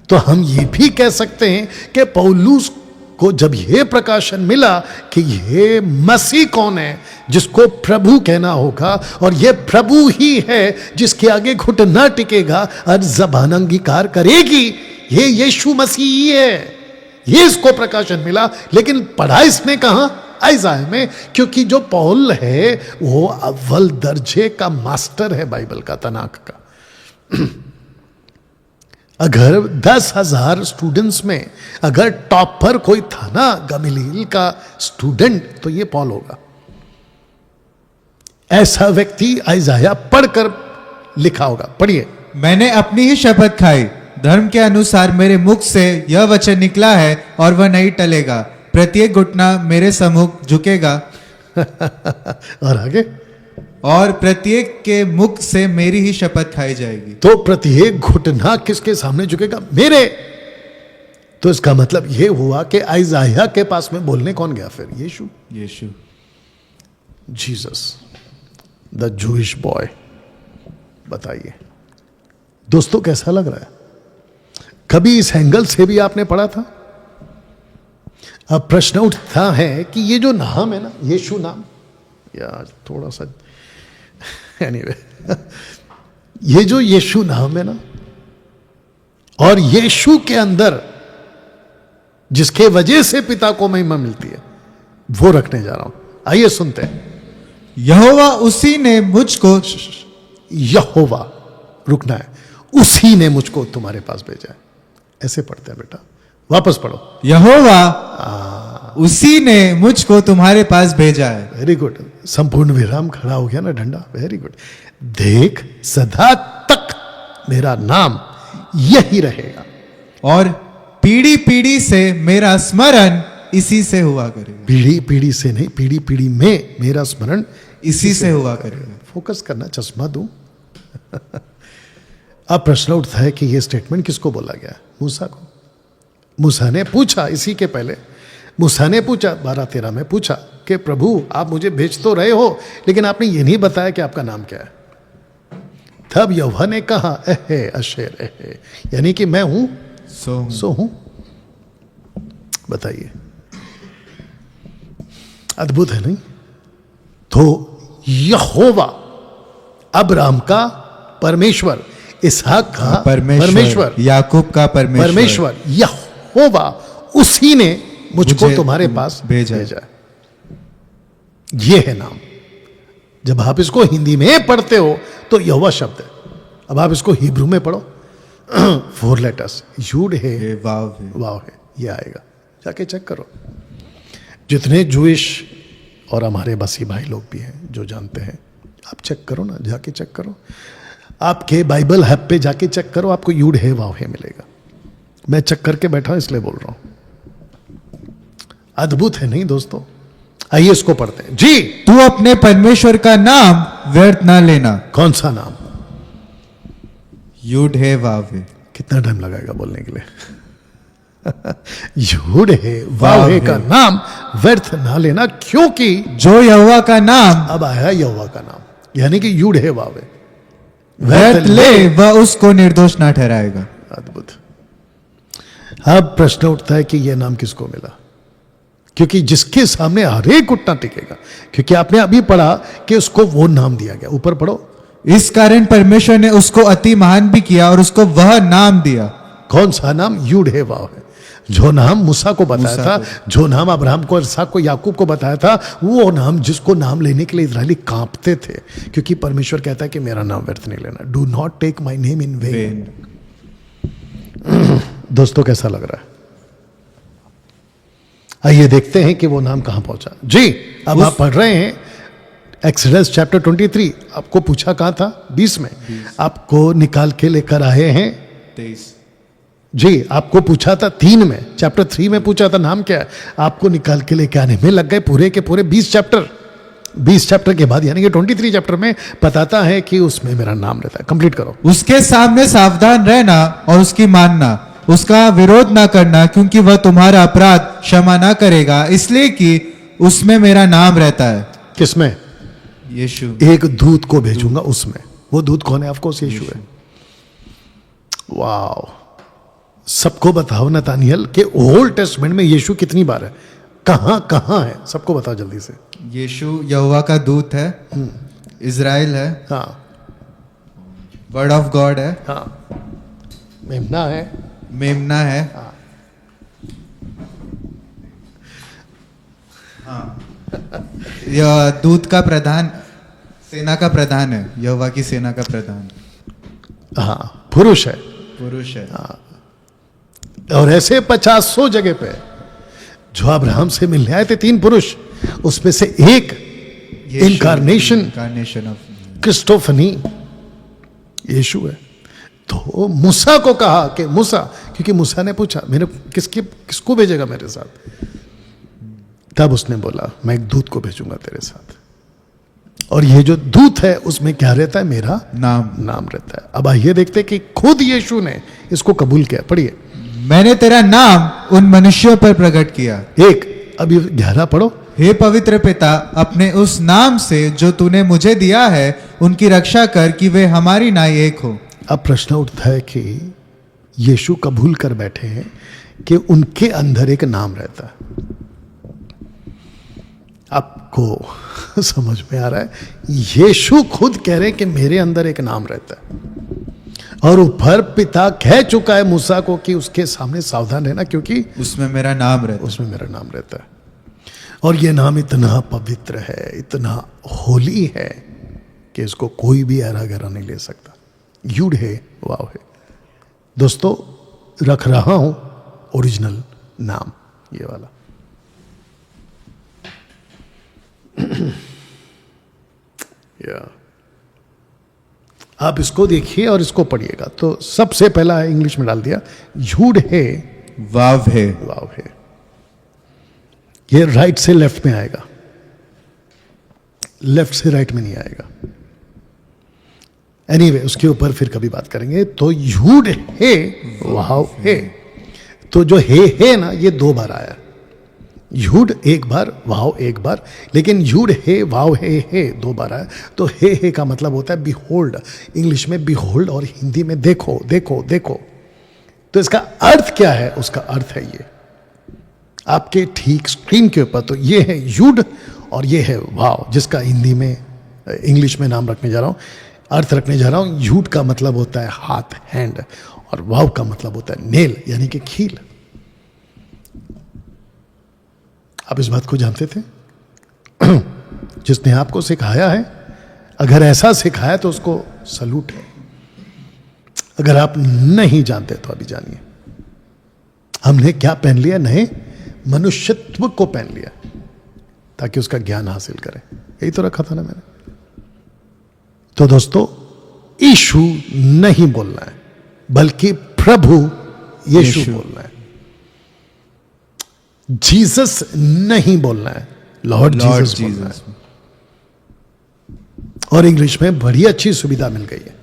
तो हम ये भी कह सकते हैं कि पौलुस को जब यह प्रकाशन मिला कि यह मसीह कौन है जिसको प्रभु कहना होगा, और यह प्रभु ही है जिसके आगे घुटना टिकेगा और जबान अंगीकार करेगी, ये यीशु मसीह ही है, ये इसको प्रकाशन मिला। लेकिन पढ़ा इसने कहां? आइज़ाया में, क्योंकि जो पौल है वो अव्वल दर्जे का मास्टर है बाइबल का, तनाक का। अगर 10,000 स्टूडेंट्स में अगर टॉपर कोई था ना गमलील का स्टूडेंट, तो ये पौल होगा। ऐसा व्यक्ति आइज़ाया पढ़कर लिखा होगा। पढ़िए। मैंने अपनी ही शपथ खाई, धर्म के अनुसार मेरे मुख से यह वचन निकला है और वह नहीं टलेगा। प्रत्येक घुटना मेरे सम्मुख झुकेगा और आगे, और प्रत्येक के मुख से मेरी ही शपथ खाई जाएगी। तो प्रत्येक घुटना किसके सामने झुकेगा? मेरे। तो इसका मतलब यह हुआ कि आइज़ाया के पास में बोलने कौन गया फिर? यीशु, जीसस द जूइश बॉय। बताइए दोस्तों, कैसा लग रहा है? कभी इस एंगल से भी आपने पढ़ा था? अब प्रश्न उठता है कि ये जो नाम है ना, यीशु नाम, यार थोड़ा सा एनीवे ये जो यीशु नाम है ना, और यीशु के अंदर जिसके वजह से पिता को महिमा मिलती है, वो रखने जा रहा हूं। आइए सुनते हैं। यहोवा उसी ने मुझको, यहोवा रुकना है, उसी ने मुझको तुम्हारे पास भेजा है। ऐसे पढ़ते हैं बेटा, वापस पढ़ो। यहोवा उसी ने मुझको तुम्हारे पास भेजा है। Very good. संपूर्ण विराम खड़ा हो गया ना डंडा। Very good. देख, सदा तक मेरा नाम यही रहेगा, और पीढ़ी पीढ़ी से मेरा स्मरण इसी से हुआ करेगा। पीढ़ी पीढ़ी से नहीं, पीढ़ी पीढ़ी में मेरा स्मरण इसी से हुआ करेगा। फोकस करना, चश्मा दूं। अब प्रश्न उठता है कि यह स्टेटमेंट किसको बोला गया? मूसा को। मूसा ने पूछा, इसी के पहले मूसा ने पूछा 12-13 में पूछा कि प्रभु आप मुझे भेज तो रहे हो, लेकिन आपने ये नहीं बताया कि आपका नाम क्या है। तब यहोवा ने कहा, एहे अशेर एहे, यानी कि मैं हूं सो हूं। बताइए, अद्भुत है नहीं? तो यहोवा अब्राहम का परमेश्वर, इसहाक का परमेश्वर, याकूब का परमेश्वर, यहोवा उसी ने मुझको तुम्हारे पास भेजा। ये है नाम। जब आप इसको हिंदी में पढ़ते हो तो यहोवा शब्द है। अब आप इसको हिब्रू में पढ़ो, 4 लेटर्स, यूड है, वाव है, ये आएगा। जाके चेक करो। जितने जूइश और हमारे बसी भाई लोग भी हैं जो जानते हैं, आप चेक करो ना, जाके चेक करो। आपके बाइबल ऐप पे जाके चेक करो, आपको यूड है वाव है मिलेगा। मैं चेक करके बैठा इसलिए बोल रहा हूं। अद्भुत है नहीं दोस्तों? आइए इसको पढ़ते हैं जी। तू अपने परमेश्वर का नाम व्यर्थ ना लेना। कौन सा नाम? यूड है वाव है। कितना टाइम लगाएगा बोलने के लिए? यूड है वाव है का नाम व्यर्थ ना लेना, क्योंकि जो यहोवा का नाम, अब आया यहोवा का नाम, यानी कि यूड है वाव है, व्यर्थ ले वह उसको निर्दोष ना ठहराएगा। अद्भुत। अब प्रश्न उठता है कि यह नाम किसको मिला? क्योंकि जिसके सामने हर एक घुटना टिकेगा, क्योंकि आपने अभी पढ़ा कि उसको वो नाम दिया गया। ऊपर पढ़ो। इस कारण परमेश्वर ने उसको अति महान भी किया और उसको वह नाम दिया। कौन सा नाम? यूड है वाव है। जो नाम मूसा को बताया था, जो नाम अब्राहम को, इसहाक को, याकूब को बताया था, वो नाम जिसको नाम लेने के लिए इजराइली कांपते थे, क्योंकि परमेश्वर कहता है कि मेरा नाम व्यर्थ नहीं लेना। Do not take my name in vain. दोस्तों कैसा लग रहा है? आइए देखते हैं कि वो नाम कहां पहुंचा जी। अब आप पढ़ रहे हैं एक्सोडस चैप्टर 23। आपको पूछा कहां था? 20 में। आपको निकाल के लेकर आए हैं 23 जी। आपको पूछा था 3 में, चैप्टर 3 में पूछा था नाम क्या है। आपको निकाल के लेके आने में लग गए पूरे के पूरे 20 चैप्टर। 20 चैप्टर के बाद यानी कि 23 चैप्टर में बताता है कि उसमें मेरा नाम रहता है। कंप्लीट करो। उसके सामने सावधान रहना और उसकी मानना, उसका विरोध ना करना, क्योंकि वह तुम्हारा अपराध क्षमा ना करेगा, इसलिए कि उसमें मेरा नाम रहता है। किसमें? यीशु। एक दूत को भेजूंगा उसमें। वो दूत कौन है? ऑफ कोर्स यीशु है। वाओ, सबको बताओ नतानियल के ओल्ड टेस्टमेंट में यीशु कितनी बार है, कहां कहां है, सबको बताओ जल्दी से। यीशु यहोवा का दूत है, इज़राइल है, हाँ वर्ड ऑफ गॉड है, हाँ, मेमना है, मेमना है, यह दूत का प्रधान, सेना का प्रधान है, यहोवा की सेना का प्रधान हाँ पुरुष है। पुरुष है। और ऐसे 50-100 जगह पे जो अब्राहम से मिलने आए थे 3 पुरुष, उसमें से एक इनकारनेशन ऑफ क्रिस्टोफनी यीशु है। तो मूसा को कहा कि मूसा, क्योंकि मूसा ने पूछा मेरे किसको भेजेगा मेरे साथ, तब उसने बोला मैं एक दूत को भेजूंगा तेरे साथ, और ये जो दूत है उसमें क्या रहता है? मेरा नाम रहता है। अब आइए देखते कि खुद यीशु ने इसको कबूल किया। पढ़िए, मैंने तेरा नाम उन मनुष्यों पर प्रकट किया। एक, अब ये 11 पढ़ो। हे पवित्र पिता, अपने उस नाम से जो तूने मुझे दिया है उनकी रक्षा कर कि वे हमारी नाई एक हो। अब प्रश्न उठता है कि यीशु कबूल कर बैठे हैं कि उनके अंदर एक नाम रहता है। आपको समझ में आ रहा है? यीशु खुद कह रहे हैं कि मेरे अंदर एक नाम रहता है, और ऊपर पिता कह चुका है मूसा को कि उसके सामने सावधान रहना, क्योंकि उसमें मेरा नाम रहता है। उसमें मेरा नाम रहता है। और ये नाम इतना पवित्र है, इतना होली है कि इसको कोई भी ऐरा गहरा नहीं ले सकता। यूड है, वाव है। दोस्तों, रख रहा हूं ओरिजिनल नाम, ये वाला। या आप इसको देखिए और इसको पढ़िएगा। तो सबसे पहला इंग्लिश में डाल दिया, यूड है, वाव है, वाव है। ये राइट से लेफ्ट में आएगा, लेफ्ट से राइट में नहीं आएगा। एनीवे, उसके ऊपर फिर कभी बात करेंगे। तो यूड है, वाव है। तो जो है ना, ये 2 बार आया। यूड एक बार, वाव एक बार, लेकिन यूड है, वाव है 2 बार आया। तो है का मतलब होता है बिहोल्ड, इंग्लिश में बिहोल्ड, और हिंदी में देखो देखो देखो। तो इसका अर्थ क्या है? उसका अर्थ है ये आपके ठीक स्क्रीन के ऊपर। तो ये है यूड और ये है वाव, जिसका हिंदी में, इंग्लिश में नाम रखने जा रहा हूं, अर्थ रखने जा रहा हूं। यूड का मतलब होता है हाथ, हैंड, और वाव का मतलब होता है नेल, यानी कि कील। आप इस बात को जानते थे? जिसने आपको सिखाया है, अगर ऐसा सिखाया तो उसको सलूट है। अगर आप नहीं जानते तो अभी जानिए। हमने क्या पहन लिया? नए मनुष्यत्व को पहन लिया, ताकि उसका ज्ञान हासिल करें। यही तो रखा था ना मैंने। तो दोस्तों, यीशु नहीं बोलना है, बल्कि प्रभु यीशु बोलना है। जीसस नहीं बोलना है, लॉर्ड जीसस बोलना है। और इंग्लिश में बड़ी अच्छी सुविधा मिल गई है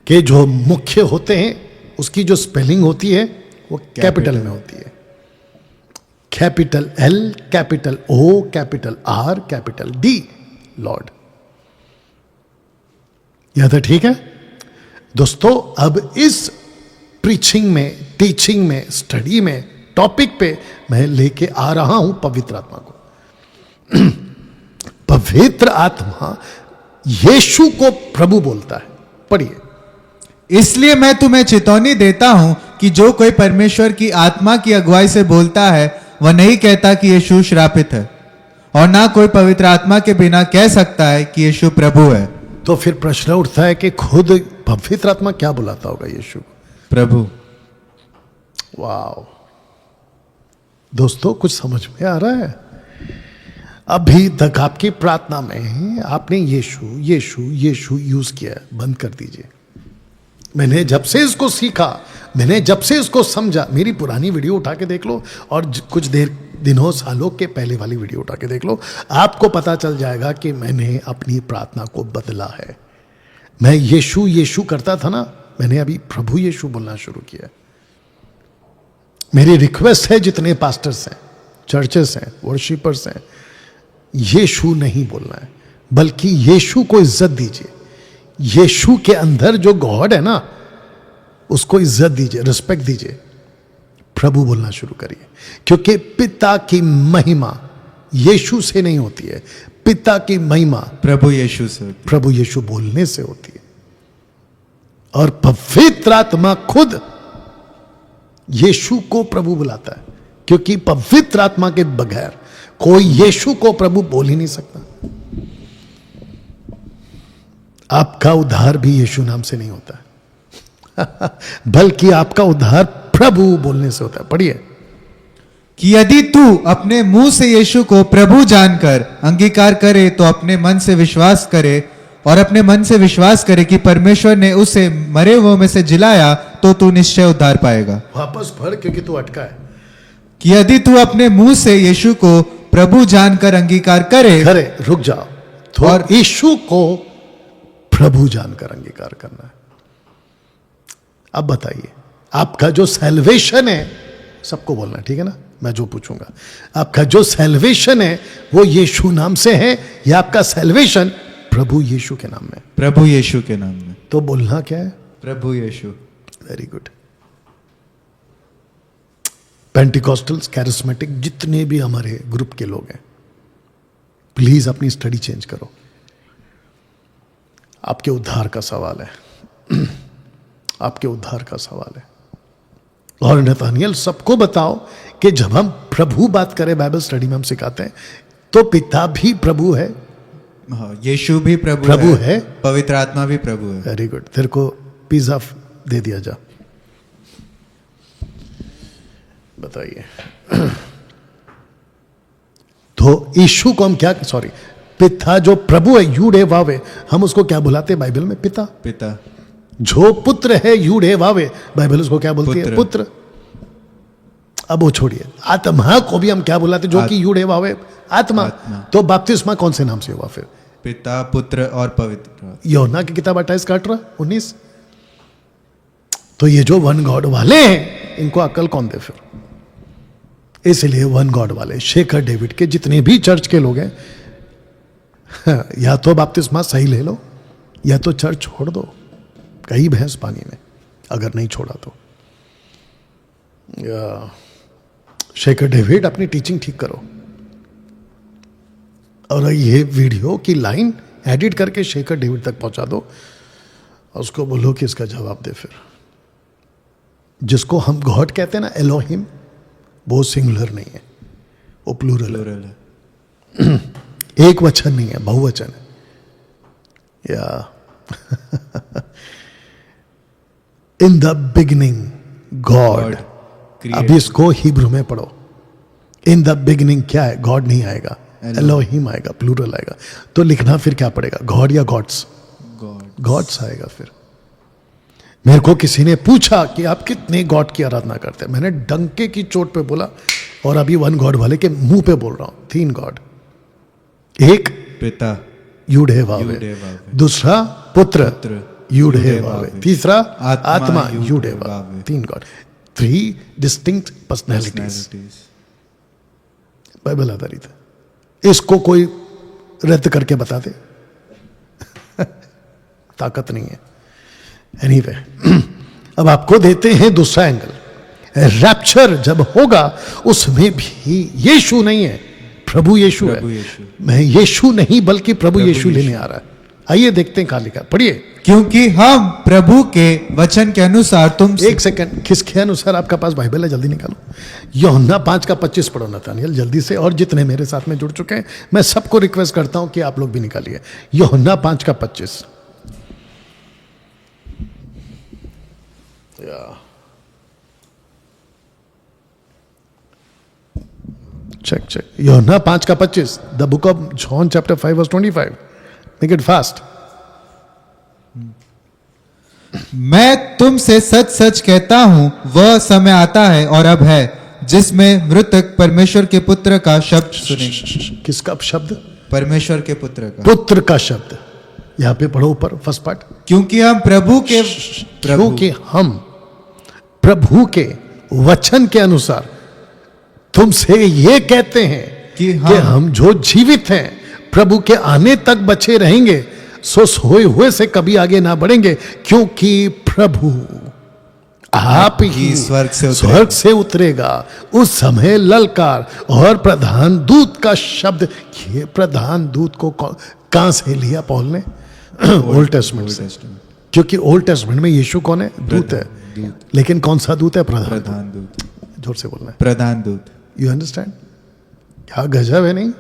कि जो मुख्य होते हैं उसकी जो स्पेलिंग होती है वो कैपिटल में होती है। Capital L, capital O, capital R, capital D, Lord. यह तो ठीक है दोस्तों। अब इस प्रीचिंग में, टीचिंग में, स्टडी में, टॉपिक पे मैं लेके आ रहा हूं पवित्र आत्मा को। पवित्र आत्मा यीशु को प्रभु बोलता है। पढ़िए, इसलिए मैं तुम्हें चेतावनी देता हूं कि जो कोई परमेश्वर की आत्मा की अगुवाई से बोलता है वह नहीं कहता कि यीशु श्रापित है, और ना कोई पवित्र आत्मा के बिना कह सकता है कि यीशु प्रभु है। तो फिर प्रश्न उठता है कि खुद पवित्र आत्मा क्या बुलाता होगा यीशु? प्रभु। वाह दोस्तों, कुछ समझ में आ रहा है? अभी तक आपकी प्रार्थना में आपने यीशु यीशु यीशु यूज किया है, बंद कर दीजिए। मैंने जब से इसको सीखा, मैंने जब से इसको समझा, मेरी पुरानी वीडियो उठा के देख लो, और कुछ दिनों सालों के पहले वाली वीडियो उठा के देख लो, आपको पता चल जाएगा कि मैंने अपनी प्रार्थना को बदला है। मैं यीशु यीशु करता था ना, मैंने अभी प्रभु यीशु बोलना शुरू किया। मेरी रिक्वेस्ट है जितने पास्टर्स हैं, चर्चेस हैं, वर्शिपर्स हैं, यीशु नहीं बोलना है, बल्कि यीशु को इज्जत दीजिए। यीशु के अंदर जो गॉड है ना, उसको इज्जत दीजिए, रिस्पेक्ट दीजिए, प्रभु बोलना शुरू करिए। क्योंकि पिता की महिमा यीशु से नहीं होती है, पिता की महिमा प्रभु यीशु से होती प्रभु यीशु बोलने से होती है। और पवित्र आत्मा खुद यीशु को प्रभु बुलाता है, क्योंकि पवित्र आत्मा के बगैर कोई यीशु को प्रभु बोल ही नहीं सकता। आपका उद्धार भी यीशु नाम से नहीं होता है बल्कि आपका उद्धार प्रभु बोलने से होता है। पढ़िए कि यदि तू अपने मुंह से यीशु को प्रभु जानकर अंगीकार करे तो अपने मन से विश्वास करे, और अपने मन से विश्वास करे कि परमेश्वर ने उसे मरे हुओं में से जिलाया, तो तू निश्चय उद्धार पाएगा। वापस पढ़, क्योंकि तू अटका है। कि यदि तू अपने मुंह से यीशु को प्रभु जानकर अंगीकार करे, अरे रुक जाओ, तो और यीशु को प्रभु जानकर अंगीकार करना है। अब बताइए, आपका जो सैल्वेशन है, सबको बोलना है, ठीक है ना? मैं जो पूछूंगा, आपका जो सैल्वेशन है वो यीशु नाम से है, या आपका सैल्वेशन प्रभु यीशु के नाम में? प्रभु यीशु के नाम में। तो बोलना क्या है? प्रभु यीशु। Very good. पेंटिकॉस्टल्स, कैरिस्मेटिक, जितने भी हमारे ग्रुप के लोग हैं, प्लीज अपनी स्टडी चेंज करो। आपके उद्धार का सवाल है आपके उद्धार का सवाल है। और नतानियल सबको बताओ कि जब हम प्रभु बात करें, बाइबल स्टडी में हम सिखाते हैं, तो पिता भी प्रभु है, हाँ, यीशु भी प्रभु है, पवित्र आत्मा भी प्रभु है। Very good. तेरे को पिज्जा दे दिया जा। बताइए तो यीशु को हम क्या, सॉरी, पिता जो प्रभु है, यूडे वावे, हम उसको क्या बुलाते हैं बाइबल में? पिता। पिता। जो पुत्र है, यूडे वावे, बाइबल उसको क्या बोलती है? पुत्र। अब वो छोड़िए, आत्मा को भी हम क्या बुलाते हैं, जो कि यूडे वावे? आत्मा। तो बपतिस्मा कौन से नाम से हुआ फिर? पिता, पुत्र और पवित्र। यूहन्ना की किताब 28 का 18-19। तो ये जो वन गॉड वाले हैं, इनको अक्ल कौन दे फिर? इसलिए वन गॉड वाले शेखर डेविड के जितने भी चर्च के लोग हैं, या तो बपतिस्मा सही ले लो, या तो चर्च छोड़ दो, कहीं भैंस पानी में, अगर नहीं छोड़ा तो। शेखर डेविड, अपनी टीचिंग ठीक करो, और ये वीडियो की लाइन एडिट करके शेखर डेविड तक पहुंचा दो, और उसको बोलो कि इसका जवाब दे फिर। जिसको हम गॉड कहते हैं ना, एलोहिम, वो सिंगुलर नहीं है, वो प्लूरल है। एक वचन नहीं है, बहुवचन है। या इन द बिगिनिंग गॉड। अब इसको हिब्रू में पढ़ो। इन द बिगिनिंग क्या है? गॉड नहीं आएगा, एलोहिम आएगा, प्लूरल आएगा। तो लिखना फिर क्या पड़ेगा? गॉड या गॉड्स? गॉड्स आएगा फिर। मेरे को किसी ने पूछा कि आप कितने गॉड की आराधना करते हैं, मैंने डंके की चोट पे बोला, और अभी वन गॉड वाले के मुंह पे बोल रहा हूं, 3 गॉड। एक पिता, यूडे वावे, दूसरा पुत्र, यूडे वावे, तीसरा आत्मा, यूडे वावे। 3 गॉड, 3 डिस्टिंक्ट पर्सनैलिटीज, बाइबल आधारित है। इसको कोई रद्द करके बता दे ताकत नहीं है। एनीवे, अब आपको देते हैं दूसरा एंगल। रैप्चर जब होगा, उसमें भी यीशु नहीं है, प्रभु यीशु है। मैं यीशु नहीं बल्कि प्रभु यीशु लेने आ रहा है। आइए देखते हैं कहां लिखा, पढ़िए। क्योंकि हम प्रभु के वचन के अनुसार तुम। एक सेकंड, किसके अनुसार? आपका पास बाइबल है, जल्दी निकालो। यूहन्ना 5 का 25 पढ़ो नतानियल, जल्दी से। और जितने मेरे साथ में जुड़ चुके हैं, मैं सबको रिक्वेस्ट करता हूं कि आप लोग भी निकालिए। यूहन्ना 5 का 25। चेक यूहन्ना 5 का 25, the book of John chapter 5 verse 25। Make it fast. मैं तुमसे सच सच कहता हूं, वह समय आता है और अब है, जिसमें मृतक परमेश्वर के पुत्र का शब्द सुनेंगे। किसका शब्द? परमेश्वर के पुत्र का। पुत्र का शब्द। यहां पे पढ़ो ऊपर, फर्स्ट पार्ट। क्योंकि हम प्रभु के वचन के अनुसार तुमसे ये कहते हैं कि हम जो जीवित हैं, प्रभु के आने तक बचे रहेंगे, सो सोए हुए से कभी आगे ना बढ़ेंगे, क्योंकि प्रभु आप ही स्वर्ग से उतरेगा। उस समय ललकार और प्रधान दूत का शब्द। ये प्रधान दूत को कहां से लिया पौल ने? ओल्ड टेस्टमेंट से, क्योंकि ओल्ड टेस्टमेंट में यीशु कौन है? दूत है। लेकिन कौन सा दूत है? प्रधान दूत। जोर से बोलना है, प्रधान दूत। You understand? क्या गजब है नहीं?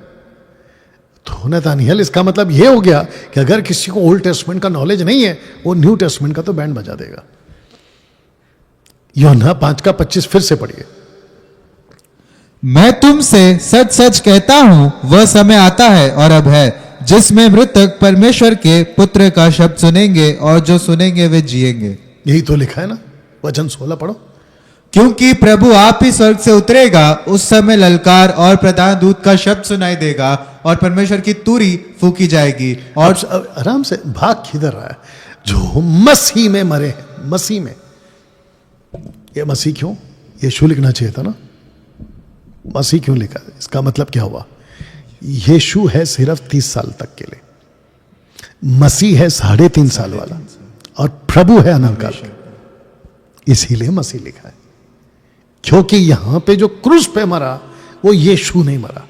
तो नतानिएल, इसका मतलब ये हो गया कि अगर किसी को ओल्ड टेस्टमेंट का नॉलेज नहीं है, वो न्यू टेस्टमेंट का तो बैंड बजा देगा। यूहन्ना 5:25 फिर से पढ़िए। मैं तुमसे सच सच कहता हूं, वह समय आता है और अब है, जिसमें मृतक परमेश्वर के पुत्र का शब्द सुनेंगे, और जो सुनेंगे वे जिएंगे। यही तो लिखा है ना, वचन 16 पढ़ो। क्योंकि प्रभु आप ही स्वर्ग से उतरेगा, उस समय ललकार और प्रधान दूत का शब्द सुनाई देगा, और परमेश्वर की तुरी फूकी जाएगी। और आराम से, भाग किधर रहा है? जो मसीह में मरे हैं, मसीह में। ये मसीह क्यों? यीशु लिखना चाहिए था ना, मसीह क्यों लिखा? इसका मतलब क्या हुआ? यीशु है सिर्फ 30 साल तक के लिए, मसीह है 3.5 साल वाला, और प्रभु है अनंत काल। इसीलिए मसीह लिखा है, क्योंकि यहां पे जो क्रूस पे मरा वो यीशु नहीं मरा,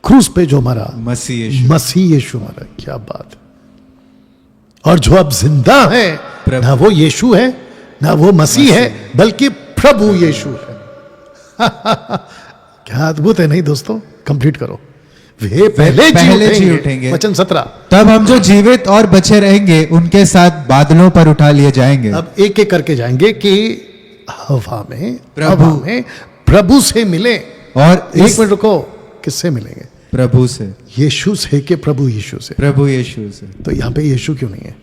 क्रूस पे जो मरा मसीह यीशु मरा। क्या बात है! और जो अब जिंदा है, ना वो यीशु है ना वो मसीह है, बल्कि प्रभु यीशु है। क्या अद्भुत है नहीं दोस्तों? कंप्लीट करो। वे पहले जी उठेंगे। वचन 17। तब हम जो जीवित और बचे रहेंगे उनके साथ बादलों पर उठा लिए जाएंगे। अब एक एक करके जाएंगे कि हवा में प्रभु से मिले। और एक मिनट रुको, किससे मिलेंगे? प्रभु से। यीशु से कि प्रभु यीशु से? प्रभु यीशु से। तो यहां पे यीशु क्यों नहीं है?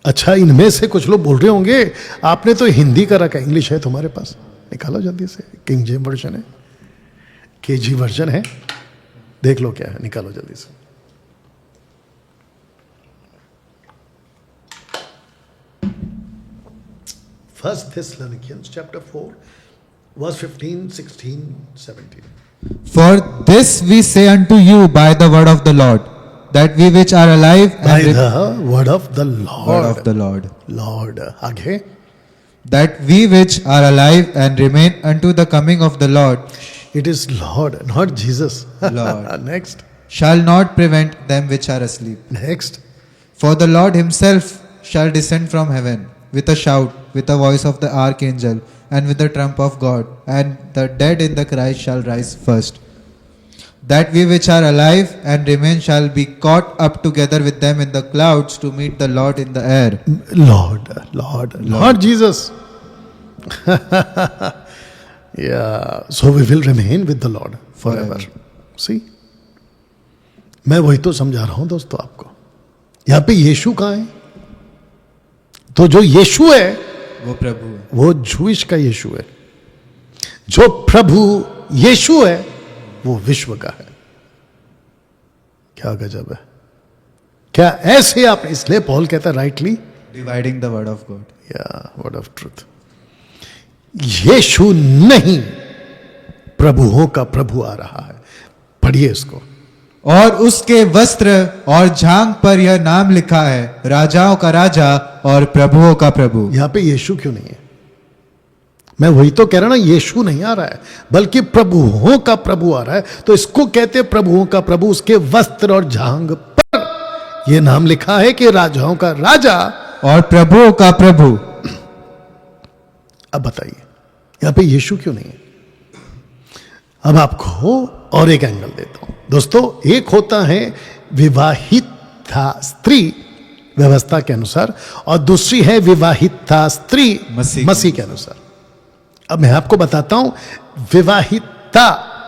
अच्छा, इनमें से कुछ लोग बोल रहे होंगे आपने तो हिंदी का रखा, इंग्लिश है तुम्हारे पास, निकालो जल्दी से। किंग जेम्स वर्जन है, केजी वर्जन है, देख लो क्या है, निकालो जल्दी से। First Thessalonians chapter 4 verse 15, 16, 17। For this we say unto you by the word of the Lord, that we which are alive by the word of the Lord. Lord आगे, that we which are alive and remain unto the coming of the Lord. It is Lord, not Jesus. Lord. Next. Shall not prevent them which are asleep. Next. For the Lord himself shall descend from heaven with a shout, with the voice of the archangel, and with the trump of God, and the dead in the Christ shall rise first. That we which are alive and remain shall be caught up together with them in the clouds to meet the Lord in the air. Lord Jesus. Yeah, so we will remain with the Lord forever. See? मैं वही तो समझा रहा हूं दोस्तों आपको। यहां पे यीशु कहां है? तो जो यीशु है वो प्रभु है, वो जूइश का यीशु है। जो प्रभु यीशु है वो विश्व का है। क्या गजब है! क्या ऐसे आप, इसलिए पॉल कहता है rightly dividing the word of God, या वर्ड ऑफ ट्रूथ। यीशु नहीं, प्रभुओं का प्रभु आ रहा है। पढ़िए इसको। और उसके वस्त्र और झांग पर यह नाम लिखा है, राजाओं का राजा और प्रभुओं का प्रभु। यहां पे यीशु क्यों नहीं है? मैं वही तो कह रहा ना, यीशु नहीं आ रहा है, बल्कि प्रभुओं का प्रभु आ रहा है। तो इसको कहते प्रभुओं का प्रभु। उसके वस्त्र और झांग पर यह नाम लिखा है कि राजाओं का राजा और प्रभुओं का प्रभु। अब बताइए यहां पे यीशु क्यों नहीं है? अब आपको और एक एंगल देता हूं दोस्तों। एक होता है विवाहिता स्त्री व्यवस्था के अनुसार, और दूसरी है विवाहिता स्त्री मसीह के अनुसार। अब मैं आपको बताता हूं विवाहिता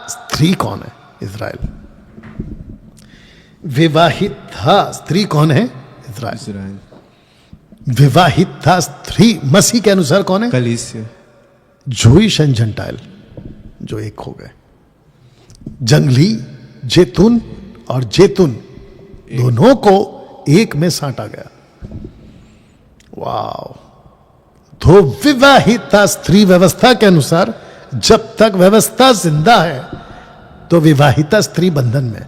स्त्री कौन है। इज़राइल। विवाहिता स्त्री कौन है? इज़राइल। विवाहिता स्त्री मसीह के अनुसार कौन है? कलीसिया। जूइश एंड जेंटाइल जो एक हो गए। जंगली जेतून और जेतून दोनों को एक में साटा गया। वाव! तो विवाहिता स्त्री व्यवस्था के अनुसार जब तक व्यवस्था जिंदा है तो विवाहिता स्त्री बंधन में,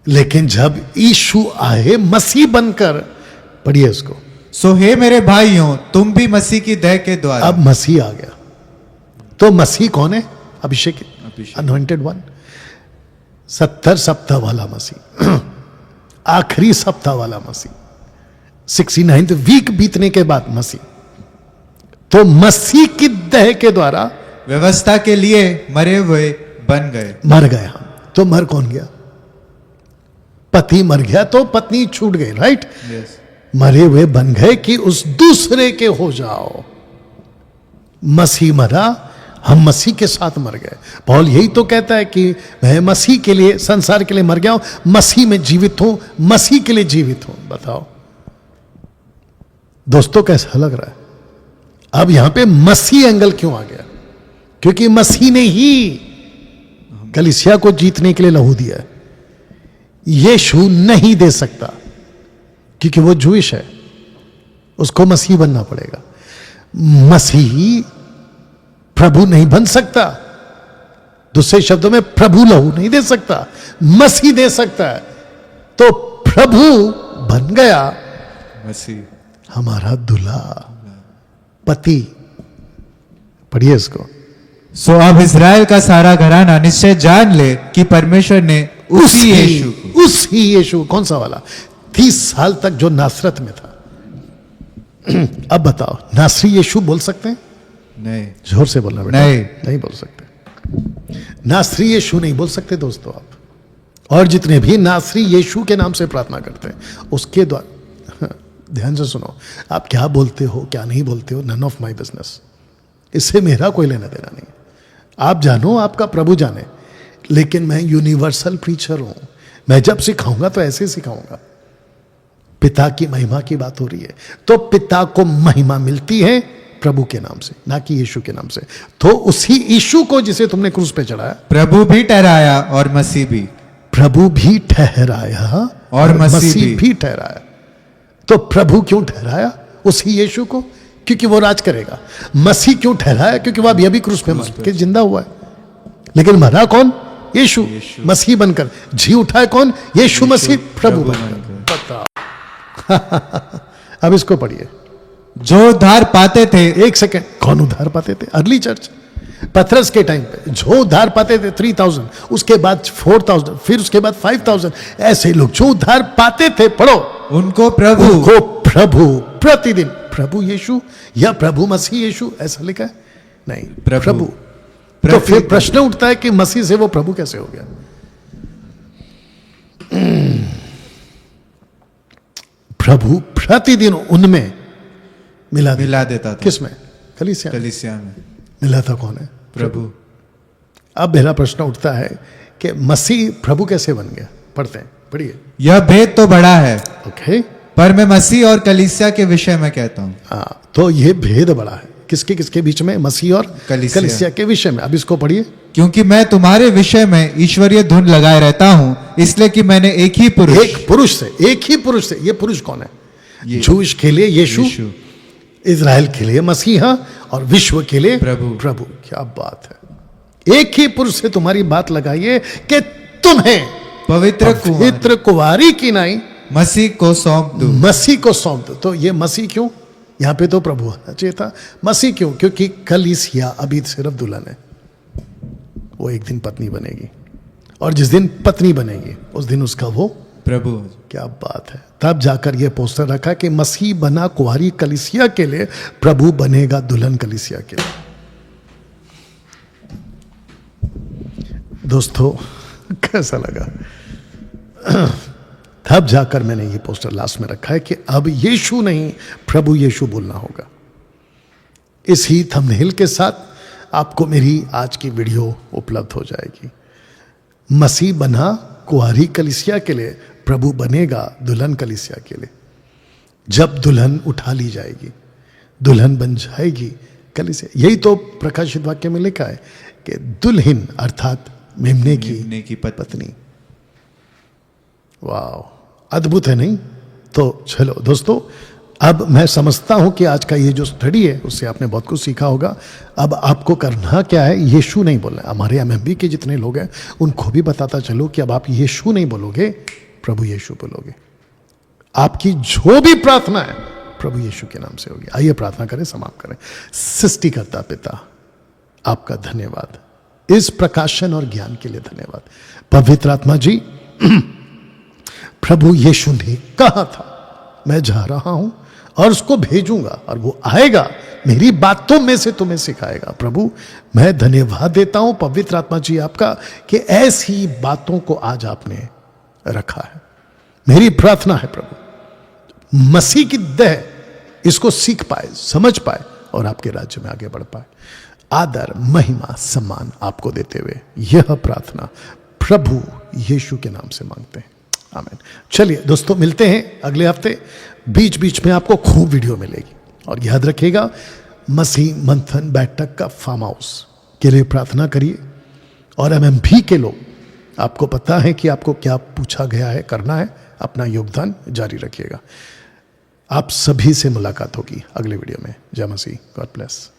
लेकिन जब यीशु आए मसीह बनकर, पढ़िए उसको, सो हे मेरे भाइयों, तुम भी मसीह की देह के द्वारा। अब मसीह आ गया। तो मसीह कौन है? अभिषेक, अनॉइंटेड वन, 70 सप्ताह वाला मसीह, आखिरी सप्ताह वाला मसीह, 69th वीक बीतने के बाद मसीह। तो मसीह की देह के द्वारा व्यवस्था के लिए मरे हुए बन गए। मर गए हम। तो मर कौन गया? पति मर गया तो पत्नी छूट गई, राइट? यस। मरे हुए बन गए कि उस दूसरे के हो जाओ। मसीह मरा, हम मसीह के साथ मर गए। पौल यही तो कहता है कि मैं मसीह के लिए, संसार के लिए मर गया हूं, मसीह में जीवित हूं, मसीह के लिए जीवित हूं। बताओ दोस्तों कैसा लग रहा है? अब यहां पे मसीह एंगल क्यों आ गया? क्योंकि मसीह ने ही कलीसिया को जीतने के लिए लहू दिया है। यीशु नहीं दे सकता क्योंकि वो जूइश है, उसको मसीह बनना पड़ेगा। मसीह प्रभु नहीं बन सकता, दूसरे शब्दों में प्रभु लहू नहीं दे सकता, मसीह दे सकता है। तो प्रभु बन गया मसीह, हमारा दूल्हा, पति। पढ़िए इसको। सो अब इज़राइल का सारा घराना निश्चय जान ले कि परमेश्वर ने उसी यीशु, कौन सा वाला? 30 साल तक जो नासरत में था। अब बताओ, नासरी यीशु बोल सकते हैं? नहीं। जोर से बोलना बेटा। नहीं बोल सकते। नासरी यीशु नहीं बोल सकते दोस्तों आप। और जितने भी नासरी यीशु के नाम से प्रार्थना करते हैं उसके द्वारा, ध्यान से सुनो, आप क्या बोलते हो क्या नहीं बोलते हो, नन ऑफ माई बिजनेस। इससे मेरा कोई लेना देना नहीं। आप जानो, आपका प्रभु जाने। लेकिन मैं यूनिवर्सल प्रीचर हूं। मैं जब सिखाऊंगा तो ऐसे सिखाऊंगा। पिता की महिमा की बात हो रही है, तो पिता को महिमा मिलती है प्रभु के नाम से, ना कि यीशु के नाम से। तो उसी यीशु को जिसे तुमने क्रूस पे चढ़ाया, प्रभु भी ठहराया और मसीह भी। प्रभु भी ठहराया और मसीह भी ठहराया। तो प्रभु क्यों ठहराया उसी यीशु को? क्योंकि वो राज करेगा। मसीह क्यों ठहराया? क्योंकि वो अभी खुद पे मर के जिंदा हुआ है। लेकिन मरा कौन? यीशु। मसीह बनकर। जी उठा है कौन? यीशु मसीह प्रभु बनकर। बताओ। अब इसको पढ़िए। जो उद्धार पाते थे, एक सेकंड, कौन उद्धार पाते थे? अर्ली चर्च, पतरस के टाइम पे जो उद्धार पाते थे 3000, उसके बाद 4000, फिर उसके बाद 5000, ऐसे लोग जो उद्धार पाते थे, पढ़ो, उनको प्रभु प्रतिदिन, प्रभु यीशु या प्रभु मसीह यीशु ऐसा लिखा है? नहीं, प्रभु। तो फिर प्रश्न उठता है कि मसीह से वो प्रभु कैसे हो गया? प्रभु प्रतिदिन उनमें मिला देता था। किसमें? कलीसिया में। मिला था कौन है? प्रभु। अब मेरा प्रश्न उठता है कि मसीह प्रभु कैसे बन गया? पढ़ते हैं, पढ़िए। यह भेद तो बड़ा है, ओके, पर मैं मसीह और कलीसिया के विषय में कहता हूं। तो यह भेद बड़ा है किसके बीच में? मसीह और कलीसिया के विषय में। अब इसको पढ़िए। क्योंकि मैं तुम्हारे विषय में ईश्वरीय धुन लगाए रहता हूं, इसलिए कि मैंने एक ही पुरुष से, ये पुरुष कौन है? जूश के लिए यीशु, इज़राइल के लिए मसीहा, और विश्व के लिए प्रभु। क्या बात है! एक ही पुरुष से तुम्हारी बात लगाइए कि तुम्हें पवित्र कुंवारी की नाई मसीह को सौंप दो। तो ये मसीह क्यों? यहां पे तो प्रभु आना चाहिए था। मसीह क्यों? क्योंकि कलीसिया अभी सिर्फ दुल्हन है, वो एक दिन पत्नी बनेगी, और जिस दिन पत्नी बनेगी उस दिन उसका वो प्रभु। क्या बात है! तब जाकर ये पोस्टर रखा कि मसीह बना कुंवारी कलीसिया के लिए, प्रभु बनेगा दुल्हन कलीसिया के लिए। दोस्तों कैसा लगा? तब जाकर मैंने ये पोस्टर लास्ट में रखा है कि अब यीशु नहीं, प्रभु यीशु बोलना होगा। इसी थंबनेल के साथ आपको मेरी आज की वीडियो उपलब्ध हो जाएगी। मसीह बना कुंवारी कलीसिया के लिए, प्रभु बनेगा दुल्हन कलीसिया के लिए। जब दुल्हन उठा ली जाएगी, दुल्हन बन जाएगी कलीसिया। यही तो प्रकाशित वाक्य में लिखा है कि दुल्हन अर्थात मेमने की पत्नी। वाह, अद्भुत है नहीं? तो चलो दोस्तों, अब मैं समझता हूं कि आज का ये जो स्टडी है उससे आपने बहुत कुछ सीखा होगा। अब आपको करना क्या है, यीशु नहीं बोलना है। हमारे एमएमबी के जितने लोग हैं उनको भी बताता चलो कि अब आप यीशु नहीं बोलोगे, प्रभु यीशु बोलोगे। आपकी जो भी प्रार्थना है प्रभु यीशु के नाम से होगी। आइए प्रार्थना करें, समाप्त करें। सृष्टिकर्ता पिता, आपका धन्यवाद, इस प्रकाशन और ज्ञान के लिए धन्यवाद। पवित्र आत्मा जी, प्रभु यीशु ने कहा था मैं जा रहा हूं और उसको भेजूंगा और वो आएगा, मेरी बातों में से तुम्हें सिखाएगा। प्रभु मैं धन्यवाद देता हूं पवित्र आत्मा जी आपका कि ऐसी बातों को आज आपने रखा है। मेरी प्रार्थना है प्रभु मसीह की देह इसको सीख पाए, समझ पाए और आपके राज्य में आगे बढ़ पाए। आदर, महिमा, सम्मान आपको देते हुए यह प्रार्थना प्रभु यीशु के नाम से मांगते हैं, आमीन। चलिए दोस्तों, मिलते हैं अगले हफ्ते। बीच बीच में आपको खूब वीडियो मिलेगी और याद रखिएगा, मसीह मंथन बैठक का फार्म हाउस के लिए प्रार्थना करिए। और एमएमबी के लोग, आपको पता है कि आपको क्या पूछा गया है, करना है, अपना योगदान जारी रखिएगा। आप सभी से मुलाकात होगी अगले वीडियो में। जय मसीह, गॉड ब्लेस।